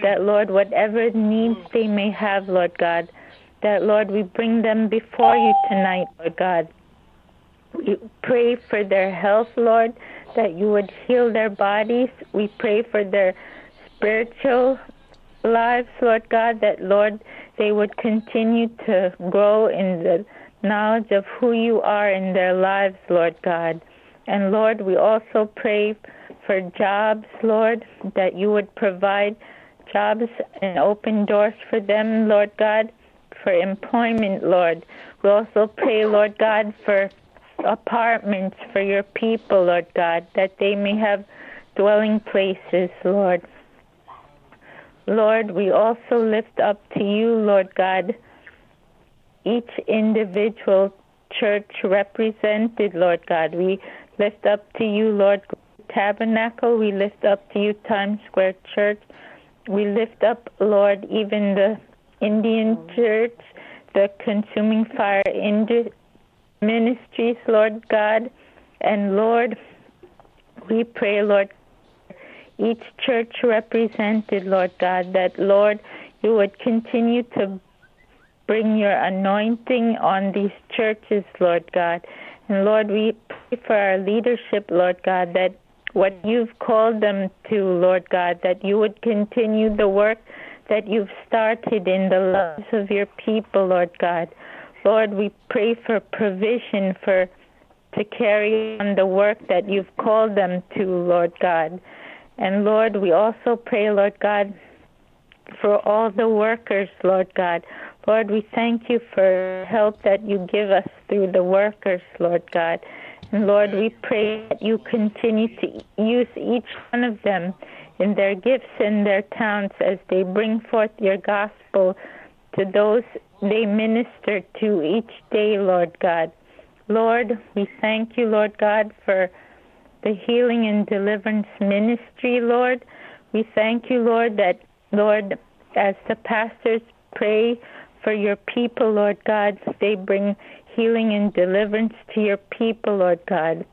that, Lord, whatever needs they may have, Lord God, that, Lord, we bring them before you tonight, Lord God. We pray for their health, Lord, that you would heal their bodies. We pray for their spiritual lives, Lord God, that, Lord, they would continue to grow in the knowledge of who you are in their lives, Lord God. And, Lord, we also pray for jobs, Lord, that you would provide jobs and open doors for them, Lord God, for employment, Lord. We also pray, Lord God, for apartments for your people, Lord God, that they may have dwelling places, Lord. Lord, we also lift up to you, Lord God, each individual church represented, Lord God. We lift up to you, Lord, Tabernacle. We lift up to you, Times Square Church. We lift up, Lord, even the Indian Church, the Consuming Fire Ministries, Lord God. And, Lord, we pray, Lord, each church represented, Lord God, that, Lord, you would continue to bring your anointing on these churches, Lord God. And, Lord, we pray for our leadership, Lord God, that what you've called them to, Lord God, that you would continue the work that you've started in the lives of your people, Lord God. Lord, we pray for provision to carry on the work that you've called them to, Lord God. And Lord, we also pray, Lord God, for all the workers, Lord God. Lord, we thank you for help that you give us through the workers, Lord God. And Lord, we pray that you continue to use each one of them in their gifts and their talents as they bring forth your gospel to those they minister to each day, Lord God. Lord, we thank you, Lord God, for the healing and deliverance ministry, Lord. We thank you, Lord, that, Lord, as the pastors pray for your people, Lord God, they bring healing and deliverance to your people, Lord God,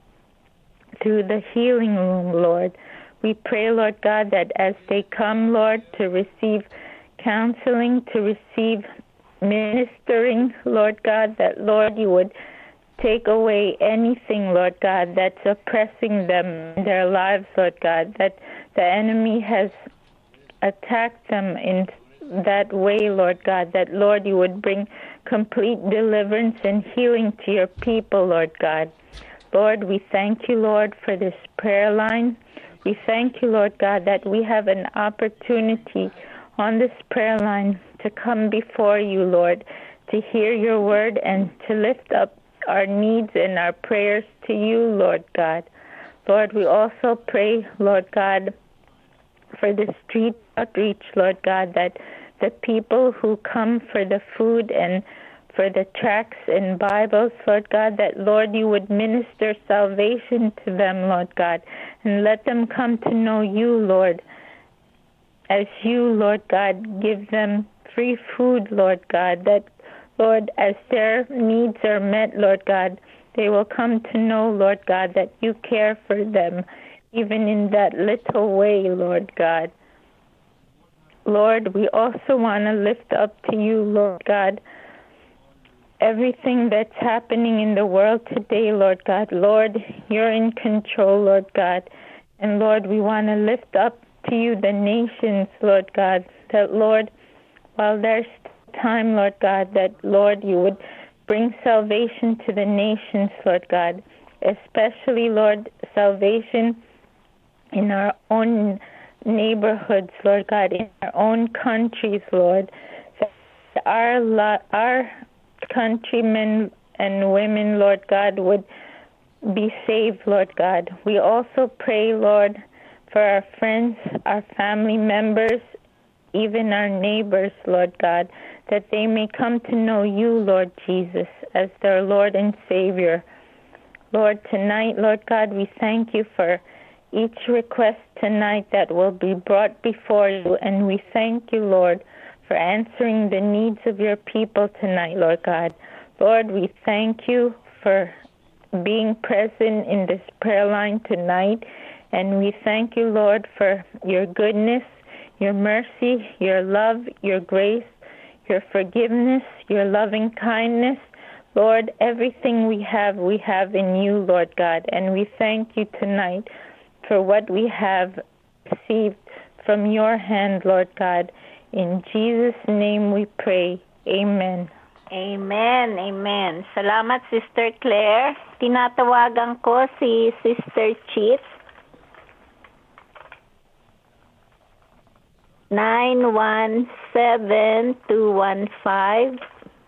through the healing room, Lord. We pray, Lord God, that as they come, Lord, to receive counseling, to receive ministering, Lord God, that, Lord, you would take away anything, Lord God, that's oppressing them in their lives, Lord God, that the enemy has attacked them in that way, Lord God, that, Lord, you would bring complete deliverance and healing to your people, Lord God. Lord, we thank you, Lord, for this prayer line. We thank you, Lord God, that we have an opportunity on this prayer line to come before you, Lord, to hear your word and to lift up our needs and our prayers to you, Lord God. Lord, we also pray, Lord God, for the street outreach, Lord God, that the people who come for the food and for the tracts and Bibles, Lord God, that, Lord, you would minister salvation to them, Lord God, and let them come to know you, Lord, as you, Lord God, give them free food, Lord God, that, Lord, as their needs are met, Lord God, they will come to know, Lord God, that you care for them, even in that little way, Lord God. Lord, we also want to lift up to you, Lord God, everything that's happening in the world today, Lord God. Lord, you're in control, Lord God. And Lord, we want to lift up to you the nations, Lord God, that, Lord, while there's time, Lord God, that, Lord, you would bring salvation to the nations, Lord God, especially, Lord, salvation in our own neighborhoods, Lord God, in our own countries, Lord, that our countrymen and women, Lord God, would be saved, Lord God. We also pray, Lord, for our friends, our family members, even our neighbors, Lord God, that they may come to know you, Lord Jesus, as their Lord and Savior. Lord, tonight, Lord God, we thank you for each request tonight that will be brought before you, and we thank you, Lord, for answering the needs of your people tonight, Lord God. Lord, we thank you for being present in this prayer line tonight, and we thank you, Lord, for your goodness, your mercy, your love, your grace, your forgiveness, your loving kindness. Lord, everything we have in you, Lord God, and we thank you tonight for what we have received from your hand, Lord God. In Jesus' name we pray. Amen. Amen, amen. Salamat, Sister Claire. Tinatawagan ko si Sister Chief. 917215.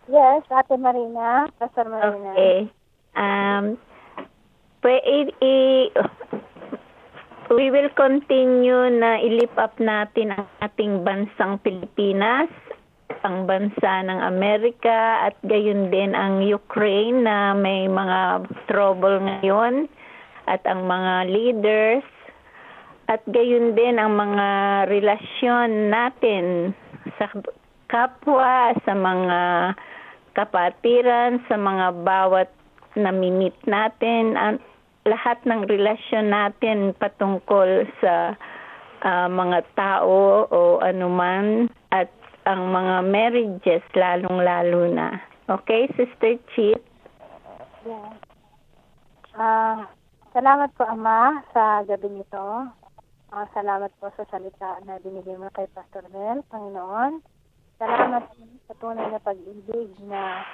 Yes, Ate Marina, Pastor Marina. Okay. We will continue na i-lift up natin ang ating bansang Pilipinas, ang bansa ng Amerika, at gayon din ang Ukraine na may mga trouble ngayon, at ang mga leaders, at gayon din ang mga relasyon natin sa kapwa, sa mga kapatiran, sa mga bawat namimit natin, lahat ng relasyon natin patungkol sa mga tao o anuman, at ang mga marriages lalong-lalo na. Okay, Sister Chief? Yeah. Salamat Salamat po, Ama, sa gabi nito. Salamat po sa salita na binigay mo kay Pastor Mel, Panginoon. Salamat po sa tunay na pag-ibig na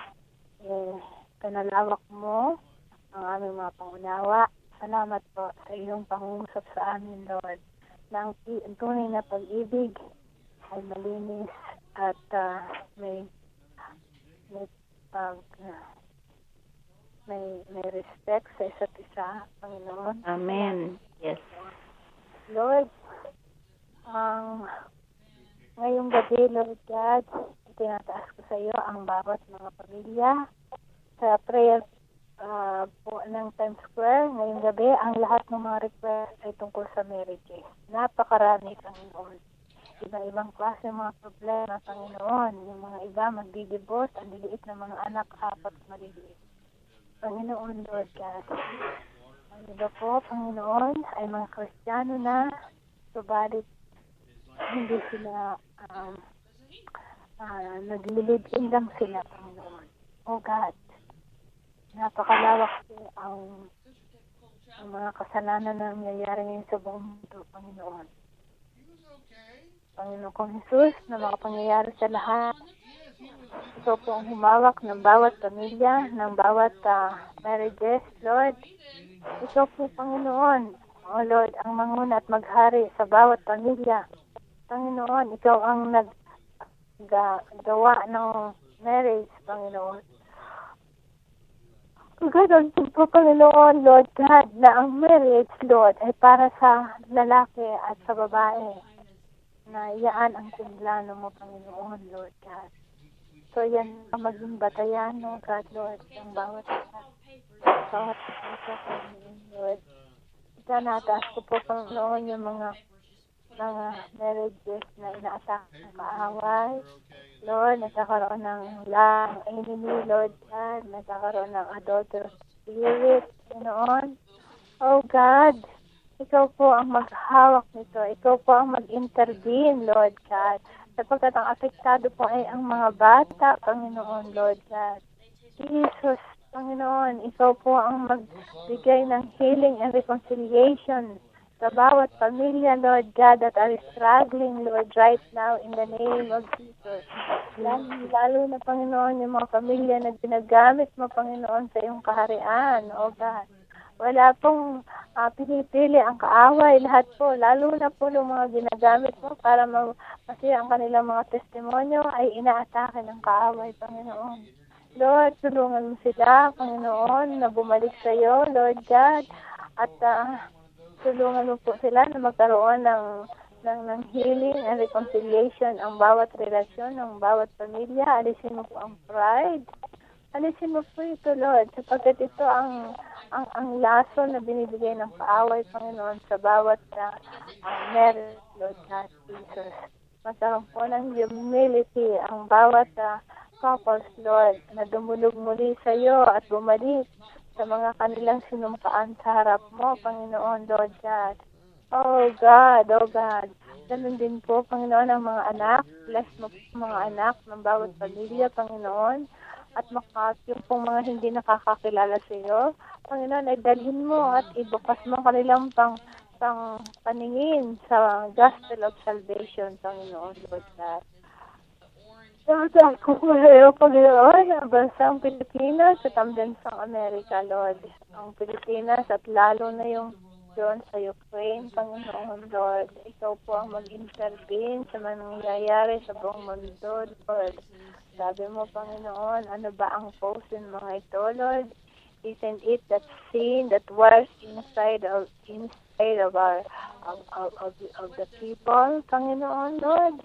kanalawak mo ang aming mga pangunawa. Salamat po sa iyong pangungusap sa amin, Lord, na ang tunay na pag-ibig ay malinis at may respect sa isa't isa, Panginoon. Amen. Yes. Lord, ngayong gabi, Lord God, tinataas ko sa iyo ang bawat mga pamilya. Sa prayer po ng Times Square, ngayong gabi, ang lahat ng mga request ay tungkol sa marriages. Napakarami, Panginoon. Iba-ibang klase ng mga problema, Panginoon. Yung mga iba magdi-divorce, ang liliit na mga anak, 4 maliliit. Panginoon, Lord God. Ang iba po, Panginoon, ay mga Kristiyano na, subalit hindi sila naglilid-in lang sila, Panginoon. Oh God, napakalawak po ang mga kasalanan na nangyayari ngayon sa buong mundo, Panginoon. Panginoon kong Jesus, na mga pangyayari sa lahat, ito po ang humawak ng bawat pamilya, ng bawat marriages, Lord. Ito po, Panginoon, O Lord, ang manguna at maghari sa bawat pamilya. Panginoon, ikaw ang naggawa ng marriage, Panginoon. Ganoon po, Panginoon, Lord God, na ang marriage, Lord, ay para sa lalaki at sa babae. Na iyaan ang tinglano mo, Panginoon, Lord God. So, yan ang maging batayan, no, God, Lord, ang bawat isa, Panginoon, Lord. Nataas ko po, Panginoon, yung mga marriages na inaatake ng kaaway. Lord, nagkakaroon ng enemy, Lord God, nagkakaroon ng adulterous spirit, Panginoon. Oh God, ikaw po ang maghawak nito. Ikaw po ang mag-intervene, Lord God. Sapagkat ang apektado po ay ang mga bata, Panginoon, Lord God. Jesus, Panginoon, ikaw po ang magbigay ng healing and reconciliation sa bawat pamilya, Lord God, that are struggling, Lord, right now in the name of Jesus. Lalo na, Panginoon, yung mga pamilya na ginagamit mo, Panginoon, sa iyong kaharian, O God. Wala pong pinipili ang kaaway, lahat po, lalo na po yung mga ginagamit mo para masira ang kanilang mga testimonyo ay inaatake ng kaaway, Panginoon. Lord, tulungan mo sila, Panginoon, na bumalik sa iyo, Lord God, at tulungan mo po sila na magkaroon ng healing and reconciliation ang bawat relasyon, ang bawat pamilya. Alisin mo po ang pride. Alisin mo po ito, Lord, sapagkat ito ang laso na binibigay ng kaaway, Panginoon, sa bawat marriage, Lord God, Jesus. Magkaroon po ng humility ang bawat couples, Lord, na dumulog muli sa iyo at bumalik sa mga kanilang sinumpaan sa harap mo, Panginoon, Lord God. Oh God, oh God. Ganun din po, Panginoon, ang mga anak. Bless mo po mga anak ng bawat pamilya, Panginoon. At yung pong mga hindi nakakakilala sa iyo, Panginoon, ay dalhin mo at ibukas mo kanilang paningin sa gospel of salvation, Panginoon, Lord God. Lord, ako kayo, Panginoon, ang bansang Pilipinas at ang bansang Amerika, Lord. Ang Pilipinas at lalo na yung doon sa Ukraine, Panginoon, Lord. Ikaw po ang mag-intervene sa mga nangyayari sa buong mundo, Lord. Sabi mo, Panginoon, ano ba ang poison mga ito, Lord? Isn't it that sin that works inside of our of the people, Panginoon, Lord?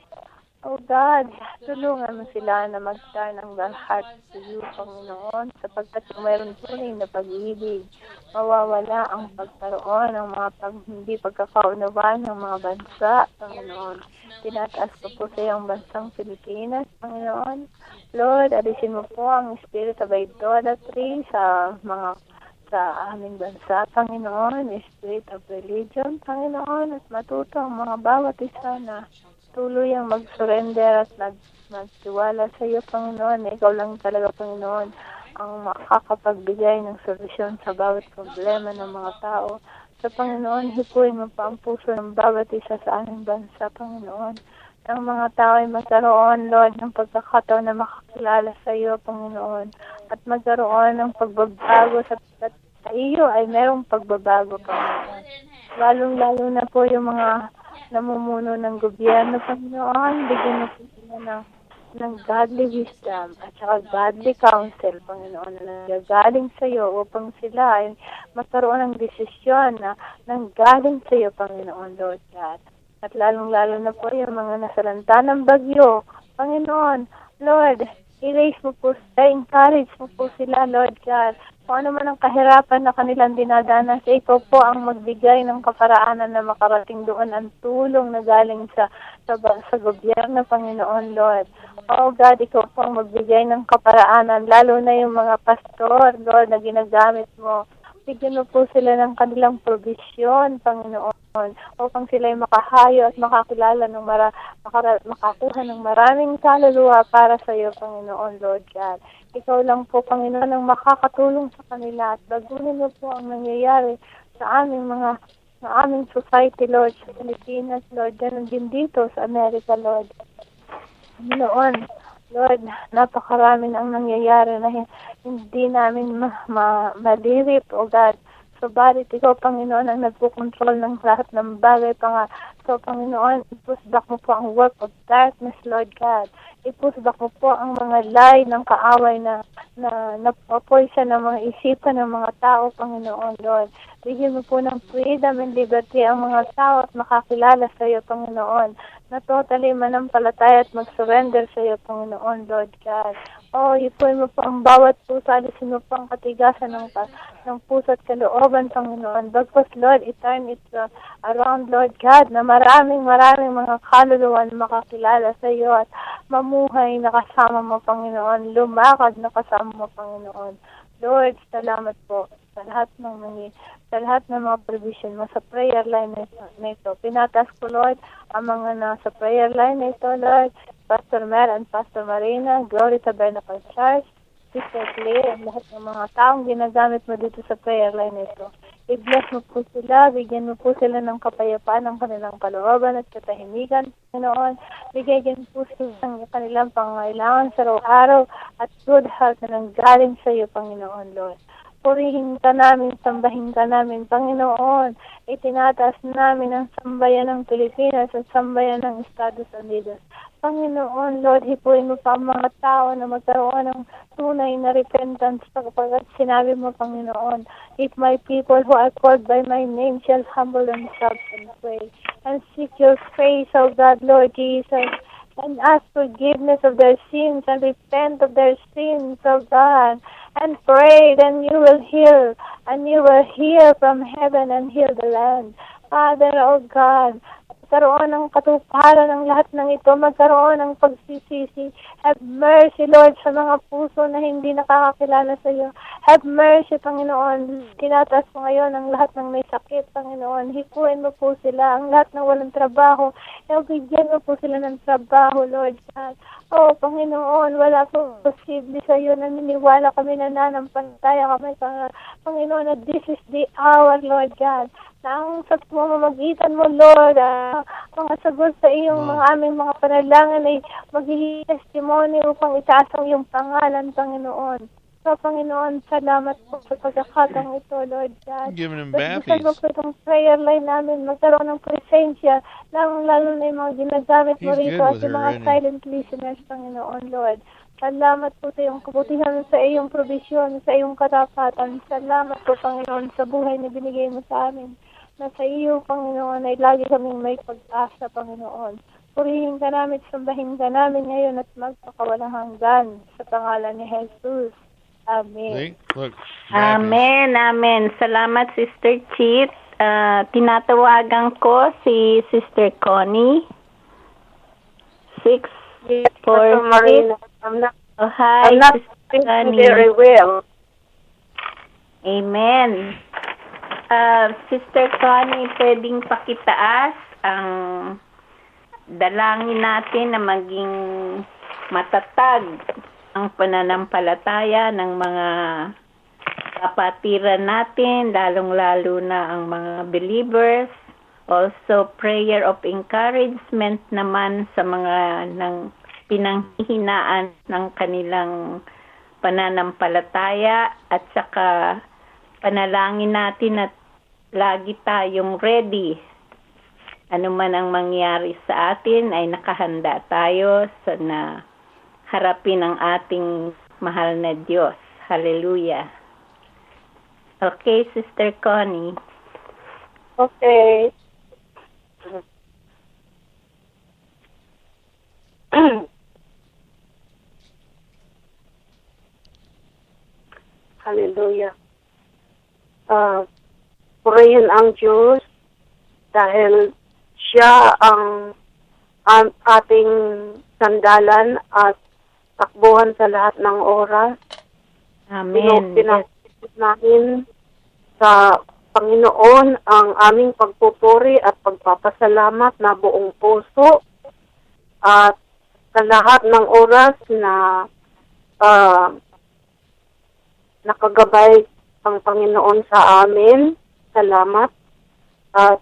Oh God, tulungan mo sila na mag-turn ang their hearts to you, Panginoon, sapagkat kung mayroon tunay na pag-ibig, mawawala ang pagkaroon ng mga hindi pagkakaunawaan ng mga bansa, Panginoon. Tinataas ko po sa iyong bansang Pilipinas, Panginoon. Lord, alisin mo po ang spirit of idolatry sa aming bansa, Panginoon, spirit of religion, Panginoon, at matuto ang mga bawat isa na tuluyang mag-surrender at magtiwala sa iyo, Panginoon. Ikaw lang talaga, Panginoon, ang makakapagbigay ng solusyon sa bawat problema ng mga tao. Sa Panginoon, hipuin mo pa ang puso ng bawat isa sa aming bansa, Panginoon. Ang mga tao ay magkaroon, Lord, ng pagkakataon na makakilala sa iyo, Panginoon. At magkaroon ng pagbabago sa iyo ay merong pagbabago, Panginoon. Lalong-lalo na po yung mga namumuno ng gobyerno, Panginoon. Bigyan mo po sila ng godly wisdom at saka godly counsel, Panginoon, na nagagaling sa iyo upang sila ay magkaroon ng desisyon na nanggaling sa iyo, Panginoon, Lord God. At lalong-lalo na po yung mga nasalanta ng bagyo, Panginoon, Lord, i-raise mo po sila, encourage mo po sila, Lord God. Kung ano man ang kahirapan na kanilang dinadanas, ikaw po ang magbigay ng kaparaanan na makarating doon ang tulong na galing sa gobyerno, Panginoon, Lord. Oh God, ikaw po ang magbigay ng kaparaanan, lalo na yung mga pastor, Lord, na ginagamit mo. Bigyan mo po sila ng kanilang provision, Panginoon, upang sila ay makahayo at makakilala ng makakuha ng maraming kaluluwa para sa iyo, Panginoon, Lord God. Ikaw lang po, Panginoon, ang makakatulong sa kanila at baguhin mo po ang nangyayari sa aming society, Lord, sa Pilipinas, Lord, ganun din dito sa Amerika, Lord. Panginoon, Lord, napakarami ang nangyayari na hindi namin malirip, O God. Subalit, ikaw, Panginoon, ang nagpukontrol ng lahat ng bagay, So, Panginoon, ipusbak mo po ang work of darkness, Lord God. Ipusbak mo po ang mga lie ng kaaway na napopoy siya ng mga isipan ng mga tao, Panginoon, Lord. Bigyan mo po ng freedom and liberty ang mga tao at makakilala sa iyo, Panginoon, na totally manampalataya at mag-surrender sa iyo, Panginoon, Lord God. Ipuin mo po ang bawat puso, alisin mo po ang katigasan ng puso at kalooban, Panginoon. Bagpos, Lord, i-turn it around, Lord God, na maraming mga kaluluwa na makakilala sa iyo at mamuhay na kasama mo, Panginoon. Lumakad na kasama mo, Panginoon. Lord, salamat po sa lahat ng mga provision mo sa prayer line na ito. Pinatas ko, Lord, ang mga nasa prayer line na ito, Lord, Pastor Mer and Pastor Marina, Glory Tabernacle Church, Sister Claire, at lahat ng mga taong ginagamit mo dito sa prayer line na ito. I-bless mo po sila, bigyan mo po sila ng kapayapaan ng kanilang kalooban at katahimikan, Panginoon. Bigyan po sila ng kanilang pangangailangan sa araw-araw at good health na nanggaling sa iyo, Panginoon, Lord. Purihin ka namin, sambahin ka namin, Panginoon. Itinataas namin ang sambayan ng Pilipinas at sambayan ng Estados Unidos. Panginoon, Lord, hipuin mo pa ang mga tao na magkaroon ng tunay na repentance pagkat sinabi mo, Panginoon, if my people who are called by my name shall humble themselves and pray and seek your face, O God, Lord Jesus, and ask forgiveness of their sins and repent of their sins, O God, and pray, then you will heal, and you will hear from heaven and heal the land. Father, O God, magkaroon ng katuparan ng lahat ng ito, magkaroon ng pagsisisi. Have mercy, Lord, sa mga puso na hindi nakakakilala sa iyo. Have mercy, Panginoon. Tinatas mo ngayon ang lahat ng may sakit, Panginoon. Hikuin mo po sila, ang lahat ng walang trabaho. Bigyan mo po sila ng trabaho, Lord God. Panginoon, wala po posible sa iyo. Naniniwala kami na nanampalataya kami, Panginoon, na this is the hour, Lord God. Ang sa pamamagitan mo, Lord, mga sagot sa iyong aming mga panalangin ay magiging testimony upang itaas ang iyong pangalan, Panginoon. So, Panginoon, salamat po sa pagkakataong ito, Lord God. Giving him bappies. Sa po itong prayer line namin, magkaroon ng presensya, lalo na yung mga ginagamit mo rito at yung mga silent listeners, Panginoon, Lord. Salamat po sa iyong kabutihan, sa iyong provision, sa iyong katapatan. Salamat po, Panginoon, sa buhay na binigay mo sa amin. Na sa iyo, Panginoon, ay lagi kaming may pag-asa, Panginoon. Purihin ka namin, sambahin ka namin ngayon at magpakawalang hanggan sa pangalan ni Jesus. Amen. Look, Amen, amen. Salamat, Sister Chit. Tinatawagan ko si Sister Connie. 648. Marina, Hi, I'm not Sister Connie. very well. Amen. Sister Connie, pwedeng pakitaas ang dalangin natin na maging matatag ang pananampalataya ng mga kapatiran natin, lalong-lalo na ang mga believers. Also, prayer of encouragement naman sa mga pinanghihinaan ng kanilang pananampalataya, at saka panalangin natin at lagi tayong ready. Ano man ang mangyari sa atin ay nakahanda tayo na harapin ang ating mahal na Diyos. Hallelujah. Okay, Sister Connie. Okay. Hallelujah. Purihin ang Diyos dahil siya ang ating sandalan at takbuhan sa lahat ng oras. Amen. Pinakikip namin sa Panginoon ang aming pagpupuri at pagpapasalamat na buong puso at sa lahat ng oras na nakagabay ang Panginoon sa amin. Salamat. At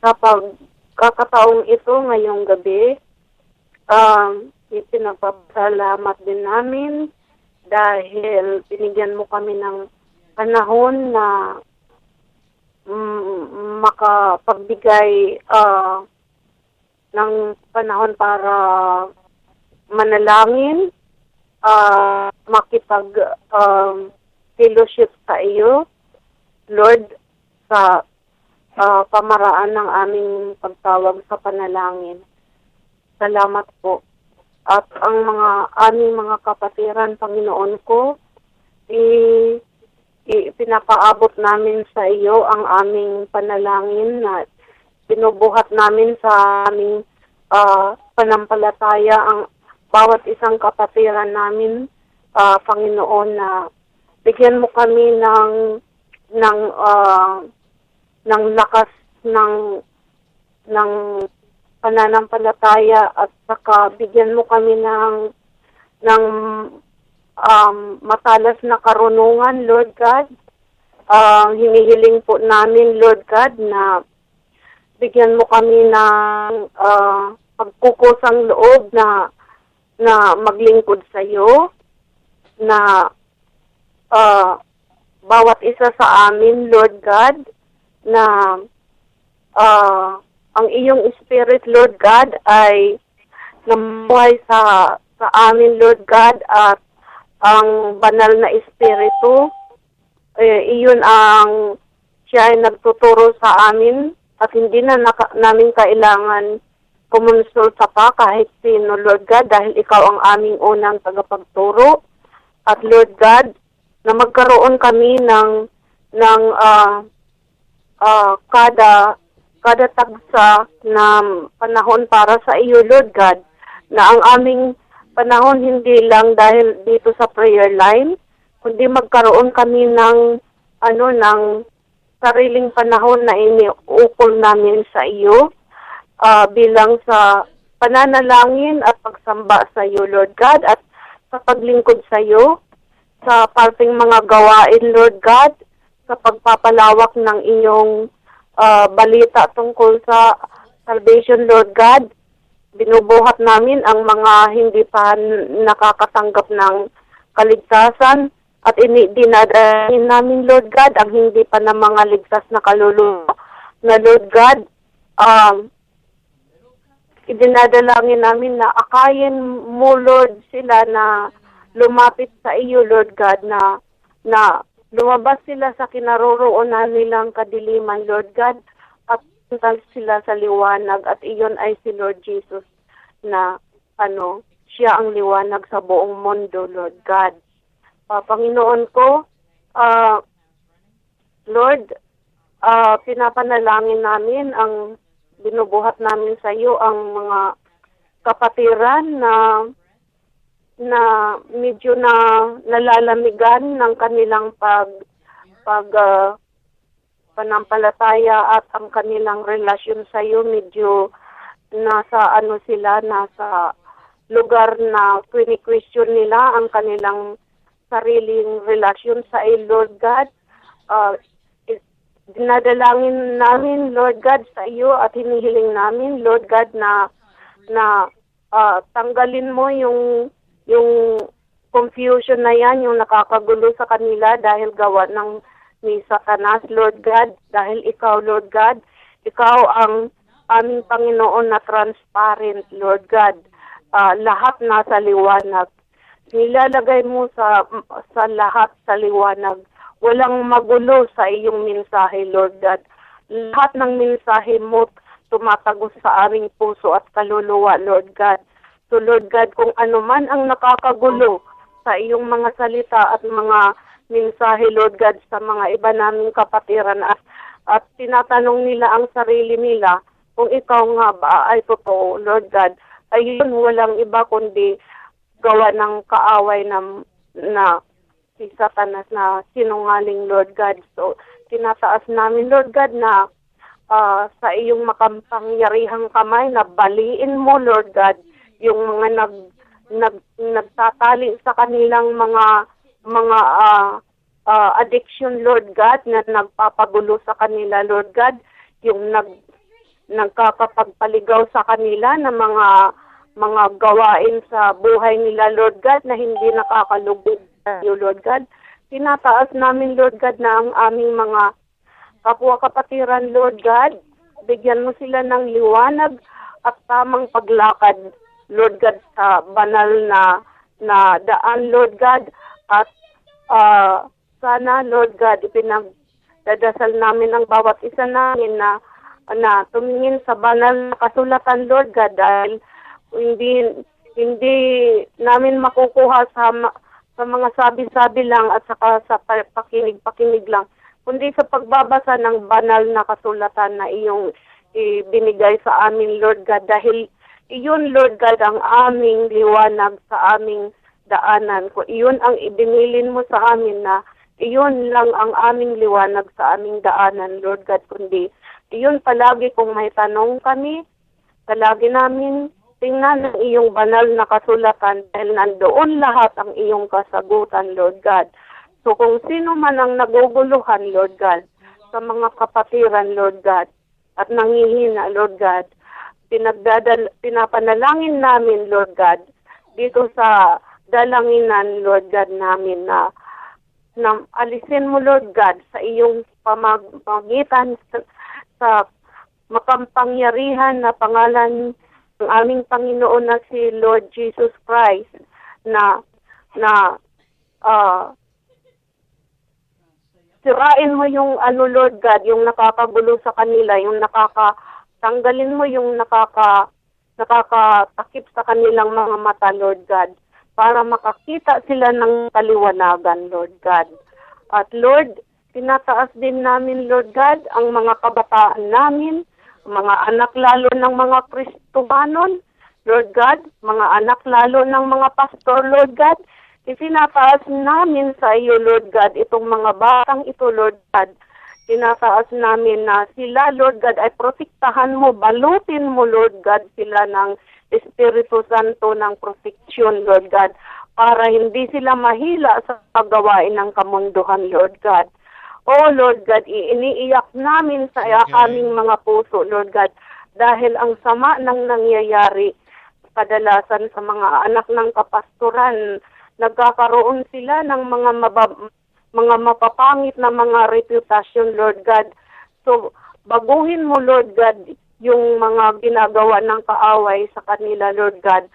sa pagkakataong ito ngayong gabi, ipinagpapasalamat din namin dahil binigyan mo kami ng panahon na makapagbigay ng panahon para manalangin, makipag fellowship sa iyo, Lord, sa pamaraan ng aming pagtawag sa panalangin. Salamat po. At ang aming mga kapatiran, Panginoon ko, pinapaabot namin sa iyo ang aming panalangin na binubuhat namin sa aming panampalataya ang bawat isang kapatiran namin, Panginoon, na bigyan mo kami ng lakas ng pananampalataya at saka bigyan mo kami ng matalas na karunungan, Lord God. Hinihiling po namin, Lord God, na bigyan mo kami ng pagkukusang loob na maglingkod sa iyo, na bawat isa sa amin, Lord God, na ang iyong Spirit, Lord God, ay namuhay sa amin, Lord God, at ang banal na Espiritu, iyon ang siya ay nagtuturo sa amin at hindi na namin kailangan kumonsulta pa kahit sino, Lord God, dahil ikaw ang aming unang tagapagturo. At Lord God, na magkaroon kami ng kada tagsa na panahon para sa iyo, Lord God, na ang aming panahon hindi lang dahil dito sa prayer line, kundi magkaroon kami ng sariling panahon na iniukol namin sa iyo bilang sa pananalangin at pagsamba sa iyo, Lord God, at sa paglingkod sa iyo, sa parting mga gawain, Lord God, sa pagpapalawak ng inyong balita tungkol sa salvation, Lord God. Binubuhat namin ang mga hindi pa nakakatanggap ng kaligtasan at dinadalangin namin, Lord God, ang hindi pa na mga ligtas na kaluluwa na, Lord God, idinadalangin namin na akayin mo, Lord, sila na lumapit sa iyo, Lord God, na lumabas sila sa kinaroroonan nilang kadiliman, Lord God, at punta sila sa liwanag, at iyon ay si Lord Jesus na siya ang liwanag sa buong mundo, Lord God. Panginoon ko, Lord, pinapanalangin namin ang binubuhat namin sa iyo ang mga kapatiran na medyo nalalamigan ng kanilang panampalataya at ang kanilang relasyon sa iyo medyo nasa lugar na kwini-question nila ang kanilang sariling relasyon sa iyo, Lord God. Dinadalangin namin, Lord God, sa iyo at hinihiling namin, Lord God, na tanggalin mo yung confusion na yan, yung nakakagulo sa kanila dahil gawa ni Satanas, Lord God. Dahil ikaw, Lord God, ikaw ang aming Panginoon na transparent, Lord God. Lahat nasa liwanag. Nilalagay mo sa lahat sa liwanag. Walang magulo sa iyong mensahe, Lord God. Lahat ng mensahe mo tumatagos sa aming puso at kaluluwa, Lord God. So, Lord God, kung ano man ang nakakagulo sa iyong mga salita at mga mensahe, Lord God, sa mga iba naming kapatiran at tinatanong nila ang sarili nila kung ikaw nga ba ay totoo, Lord God, ay yun walang iba kundi gawa ng kaaway na si Satanas na sinungaling, Lord God. So, tinataas namin, Lord God, na sa iyong makapangyarihang kamay na baliin mo, Lord God, yung mga nagtatali sa kanilang mga addiction, Lord God, na nagpapagulo sa kanila, Lord God, yung nagkakapagpaligaw sa kanila ng mga gawain sa buhay nila, Lord God, na hindi nakakalugod sa iyo, Lord God. Tinataas namin, Lord God, na ang aming mga kapwa-kapatiran, Lord God, bigyan mo sila ng liwanag at tamang paglakad, Lord God, sa banal na daan, Lord God, at sana, Lord God, ipinagdadasal namin ang bawat isa namin na tumingin sa banal na kasulatan, Lord God, dahil hindi namin makukuha sa mga sabi-sabi lang at saka sa pakinig-pakinig lang, kundi sa pagbabasa ng banal na kasulatan na iyong ibinigay sa amin, Lord God, dahil iyon, Lord God, ang aming liwanag sa aming daanan. Kung iyon ang ibinilin mo sa amin na iyon lang ang aming liwanag sa aming daanan, Lord God, kundi iyon palagi kung may tanong kami, palagi namin tingnan ang iyong banal na kasulatan dahil nandoon lahat ang iyong kasagutan, Lord God. So kung sino man ang naguguluhan, Lord God, sa mga kapatiran, Lord God, at nangihina, Lord God, pinapanalangin namin, Lord God, dito sa dalanginan, Lord God, namin na alisin mo, Lord God, sa iyong pamagitan sa makampangyarihan na pangalan ng aming Panginoon na si Lord Jesus Christ na sirain mo yung Lord God, yung nakakagulo sa kanila, yung tanggalin mo yung nakakatakip sa kanilang mga mata, Lord God, para makakita sila ng kaliwanagan, Lord God. At Lord, tinataas din namin, Lord God, ang mga kabataan namin, mga anak lalo ng mga Kristohanon, Lord God, mga anak lalo ng mga pastor, Lord God. Itinataas namin sa iyo, Lord God, itong mga batang ito, Lord God. Tinataas namin na sila, Lord God, ay protektahan mo, balutin mo, Lord God, sila ng Espiritu Santo ng proteksyon, Lord God, para hindi sila mahila sa paggawain ng kamunduhan, Lord God. Oh, Lord God, iniiyak namin sa aming mga puso, Lord God, dahil ang sama ng nangyayari kadalasan sa mga anak ng kapastoran, nagkakaroon sila ng mga mapapangit na mga reputasyon, Lord God. So, baguhin mo, Lord God, yung mga ginagawa ng kaaway sa kanila, Lord God.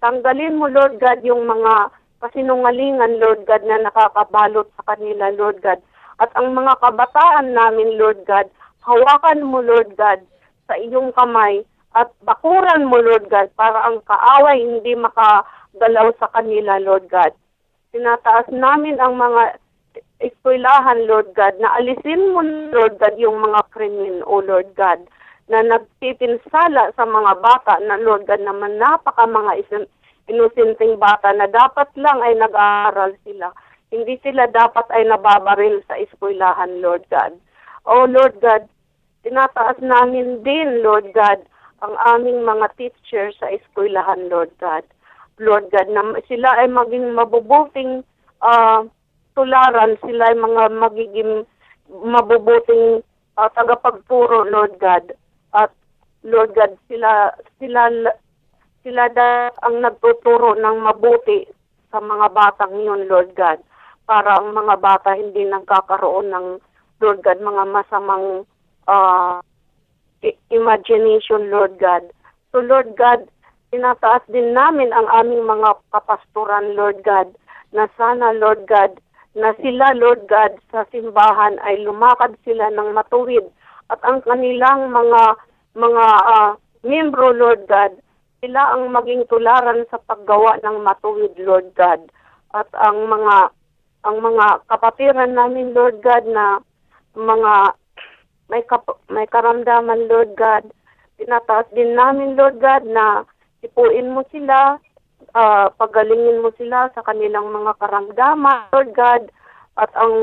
Tanggalin mo, Lord God, yung mga kasinungalingan, Lord God, na nakakabalot sa kanila, Lord God. At ang mga kabataan namin, Lord God, hawakan mo, Lord God, sa iyong kamay at bakuran mo, Lord God, para ang kaaway hindi makagalaw sa kanila, Lord God. Tinataas namin ang mga eskwelahan, Lord God, na alisin mo, Lord God, yung mga krimen, O Lord God, na nagtitinsala sa mga bata na, Lord God, naman napaka mga inosenteng bata na dapat lang ay nag-aaral sila. Hindi sila dapat ay nababaril sa eskwelahan, Lord God. O Lord God, tinataas namin din, Lord God, ang aming mga teachers sa eskwelahan, Lord God. Lord God, na sila ay maging mabubuting tularan, sila ay mga magiging mabubuting tagapagturo, Lord God. At Lord God, sila ang nagtuturo ng mabuti sa mga batang yun, Lord God, para ang mga bata hindi nagkakaroon ng, Lord God, mga masamang imagination, Lord God. So, Lord God, tinataas din namin ang aming mga kapastoran, Lord God, na sana, Lord God, na sila, Lord God, sa simbahan ay lumakad sila ng matuwid at ang kanilang mga membro, Lord God, sila ang maging tularan sa paggawa ng matuwid, Lord God. At ang mga kapatiran namin, Lord God, na mga may karamdaman, Lord God, tinataas din namin, Lord God, na ipuin mo sila, pagalingin mo sila sa kanilang mga karamdaman, Lord God, at ang,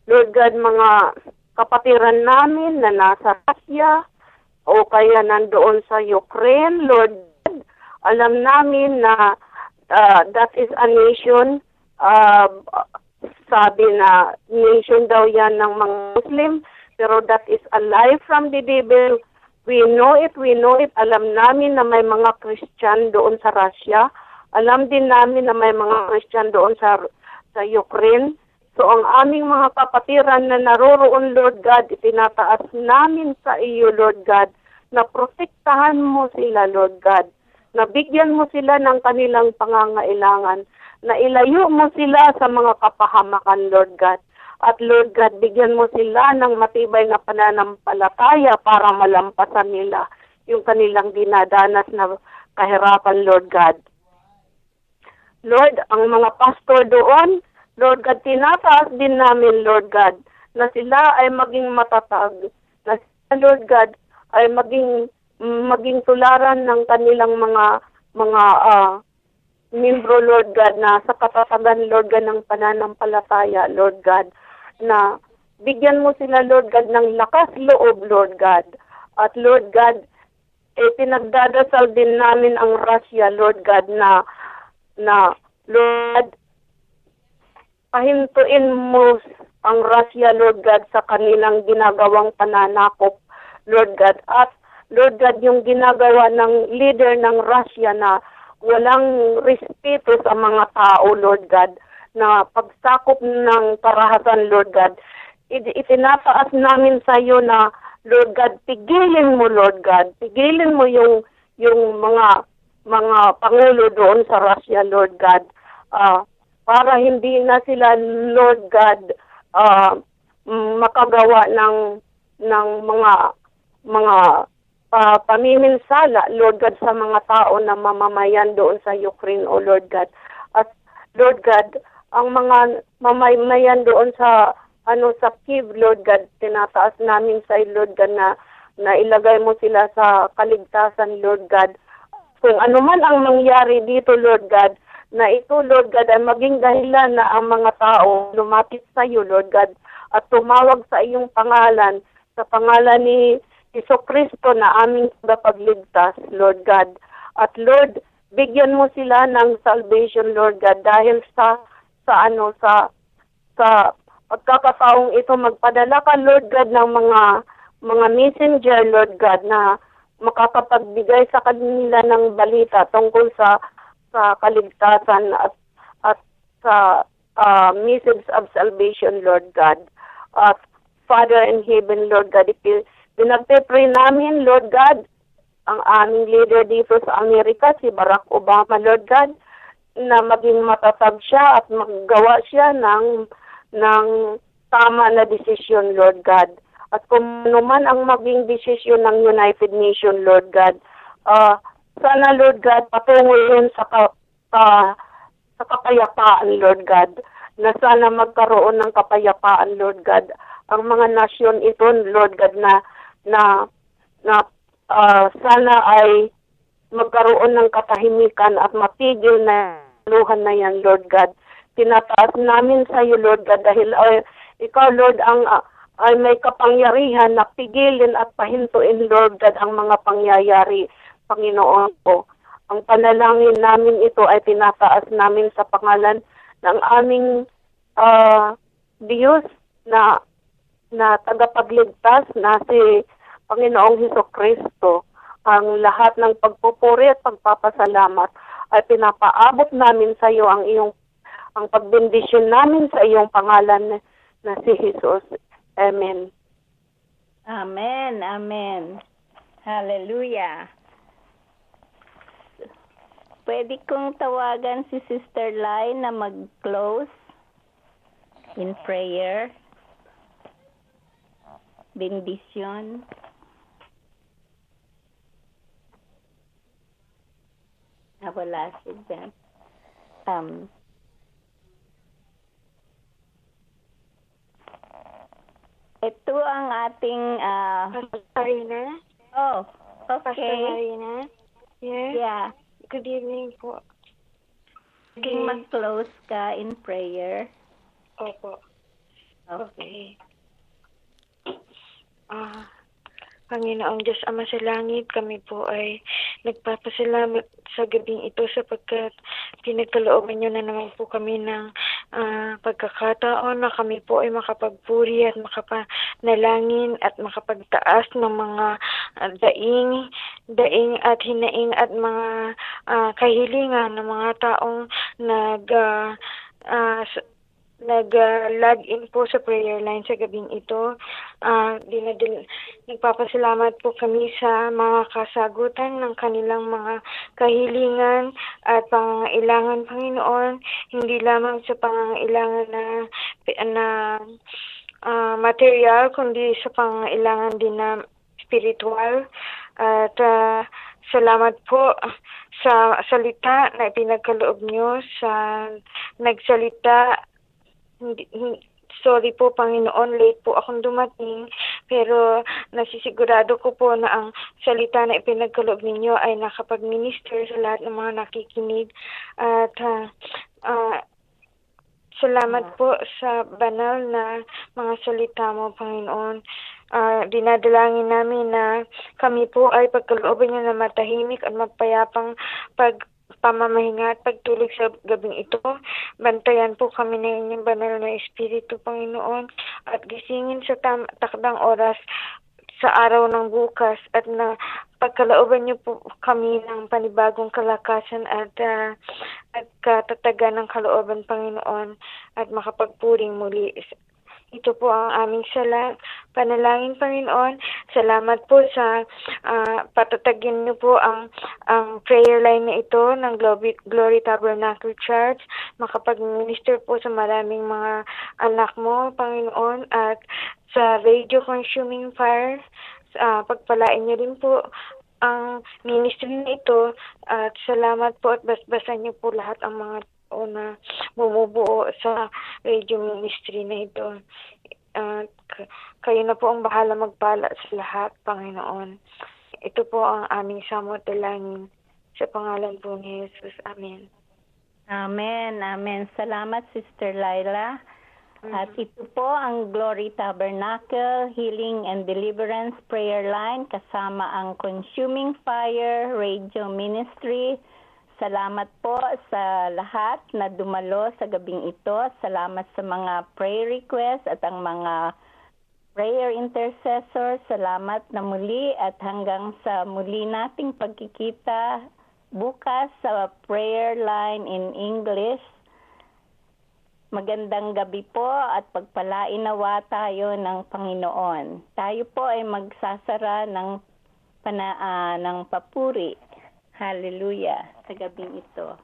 Lord God, mga kapatiran namin na nasa Russia o kaya nandoon sa Ukraine, Lord God, alam namin na that is a nation, sabi na nation daw yan ng mga Muslim, pero that is a lie from the devil. We know it. Alam namin na may mga Christian doon sa Russia. Alam din namin na may mga Christian doon sa Ukraine. So ang aming mga kapatiran na naroroon, Lord God, itinataas namin sa iyo, Lord God, na protektahan mo sila, Lord God. Na bigyan mo sila ng kanilang pangangailangan. Na ilayo mo sila sa mga kapahamakan, Lord God. At Lord God, bigyan mo sila ng matibay na pananampalataya para malampasan nila yung kanilang dinadanas na kahirapan, Lord God. Lord, ang mga pastor doon, Lord God, tinataas din namin, Lord God, na sila ay maging matatag, na sila, Lord God, ay maging tularan ng kanilang mga membro, Lord God, na sa katatagan, Lord God, ng pananampalataya, Lord God, na bigyan mo sila, Lord God, ng lakas loob, Lord God. At Lord God, pinagdadasal din namin ang Russia, Lord God, na Lord, pahintuin mo ang Russia, Lord God, sa kanilang ginagawang pananakop, Lord God. At Lord God, yung ginagawa ng leader ng Russia na walang respeto sa mga tao, Lord God, na pagsakop ng karahasan, Lord God, itinataas namin sa iyo na, Lord God, pigilin mo, Lord God, pigilin mo yung mga pangulo doon sa Russia, Lord God, para hindi na sila, Lord God, makagawa ng mga pamiminsala, Lord God, sa mga tao na mamamayan doon sa Ukraine, O Lord God. At Lord God, ang mga mamamayan doon sa Kiev, Lord God, tinataas namin sa Lord God na ilagay mo sila sa kaligtasan, Lord God. Kung ano man ang mangyari dito, Lord God, na ito, Lord God, ay maging dahilan na ang mga tao lumapit sa iyo, Lord God, at tumawag sa iyong pangalan, sa pangalan ni Jesucristo na aming tagapagligtas, Lord God. At Lord, bigyan mo sila ng salvation, Lord God, dahil sa pagkakataong ito, magpadala ka, Lord God, ng mga messenger, Lord God, na makakapagbigay sa kanila ng balita tungkol sa kaligtasan at sa message of salvation, Lord God. At Father in heaven, Lord God, pinagpe-pray namin, Lord God, ang aming leader dito sa Amerika, si Barack Obama, Lord God, na maging matatag siya at maggawa siya ng tama na desisyon, Lord God. At kung ano man ang maging desisyon ng United Nations, Lord God, sana, Lord God, patungo yun sa kapayapaan, Lord God, na sana magkaroon ng kapayapaan, Lord God. Ang mga nasyon ito, Lord God, na sana ay magkaroon ng katahimikan at matigil na luhan na yan, Lord God. Tinataas namin sa iyo, Lord God, dahil ikaw, Lord, ay may kapangyarihan na pigilin at pahintuin, Lord God, ang mga pangyayari, Panginoon ko. Ang panalangin namin ito ay tinataas namin sa pangalan ng aming Diyos na tagapagligtas na si Panginoong Hesukristo. Ang lahat ng pagpupuri at pagpapasalamat ay pinapaabot namin sa iyo ang pagbendisyon namin sa iyong pangalan na si Jesus. Amen. Amen. Amen. Hallelujah. Pwede kong tawagan si Sister Lai na mag-close in prayer. Bendición. Wala si Ben. Ito ang ating Pastor Marina? oh, Pastor okay. Marina? Yes? Yeah. Good evening po. Pwedeng mag-close ka in prayer. Opo. Okay. Panginoong Diyos Ama sa Langit, kami po ay nagpapasalamat sa gabing ito sapagkat pinagkalooban niyo na naman po kami ng pagkakataon na kami po ay makapagpuri at makapanalangin at makapagtaas ng mga daing at hinaing at mga kahilingan ng mga taong nag-log in po sa prayer line sa gabing ito. Nagpapasalamat po kami sa mga kasagutan ng kanilang mga kahilingan at pangangailangan, Panginoon, hindi lamang sa pangangailangan na material, kundi sa pangangailangan din na spiritual. At salamat po sa salita na ipinagkaloob nyo, sa nagsalita. Sorry po, Panginoon, late po akong dumating, pero nasisigurado ko po na ang salita na ipinagkaloob ninyo ay nakapag-minister sa lahat ng mga nakikinig. At salamat po sa banal na mga salita mo, Panginoon. Dinadalangin namin na kami po ay pagkalooban nyo na matahimik at mapayapang pamamahinga at pagtulog sa gabing ito. Bantayan po kami ng inyong banal na Espiritu, Panginoon, at gisingin sa takdang oras sa araw ng bukas at na pagkalooban niyo po kami ng panibagong kalakasan at katatagan ng kalooban, Panginoon, at makapagpuring muli. Ito po ang aming panalangin, Panginoon. Salamat po sa patatagin niyo po ang prayer line na ito ng Glory Tabernacle Church. Makapag-minister po sa maraming mga anak mo, Panginoon, at sa Radio Consuming Fire. Pagpalain niyo rin po ang ministry na ito. At salamat po at basbasan niyo po lahat ang mga na bumubuo sa radio ministry na ito. Kayo na po ang bahala magpala sa lahat, Panginoon. Ito po ang aming samot dalangin sa pangalan po ni Jesus. Amen. Amen. Amen. Salamat, Sister Laila. At ito po ang Glory Tabernacle Healing and Deliverance Prayer Line kasama ang Consuming Fire Radio Ministry. Salamat po sa lahat na dumalo sa gabing ito. Salamat sa mga prayer requests at ang mga prayer intercessors. Salamat na muli at hanggang sa muli nating pagkikita bukas sa prayer line in English. Magandang gabi po at pagpalain nawa tayo ng Panginoon. Tayo po ay magsasara ng papuri. Hallelujah sa gabing ito.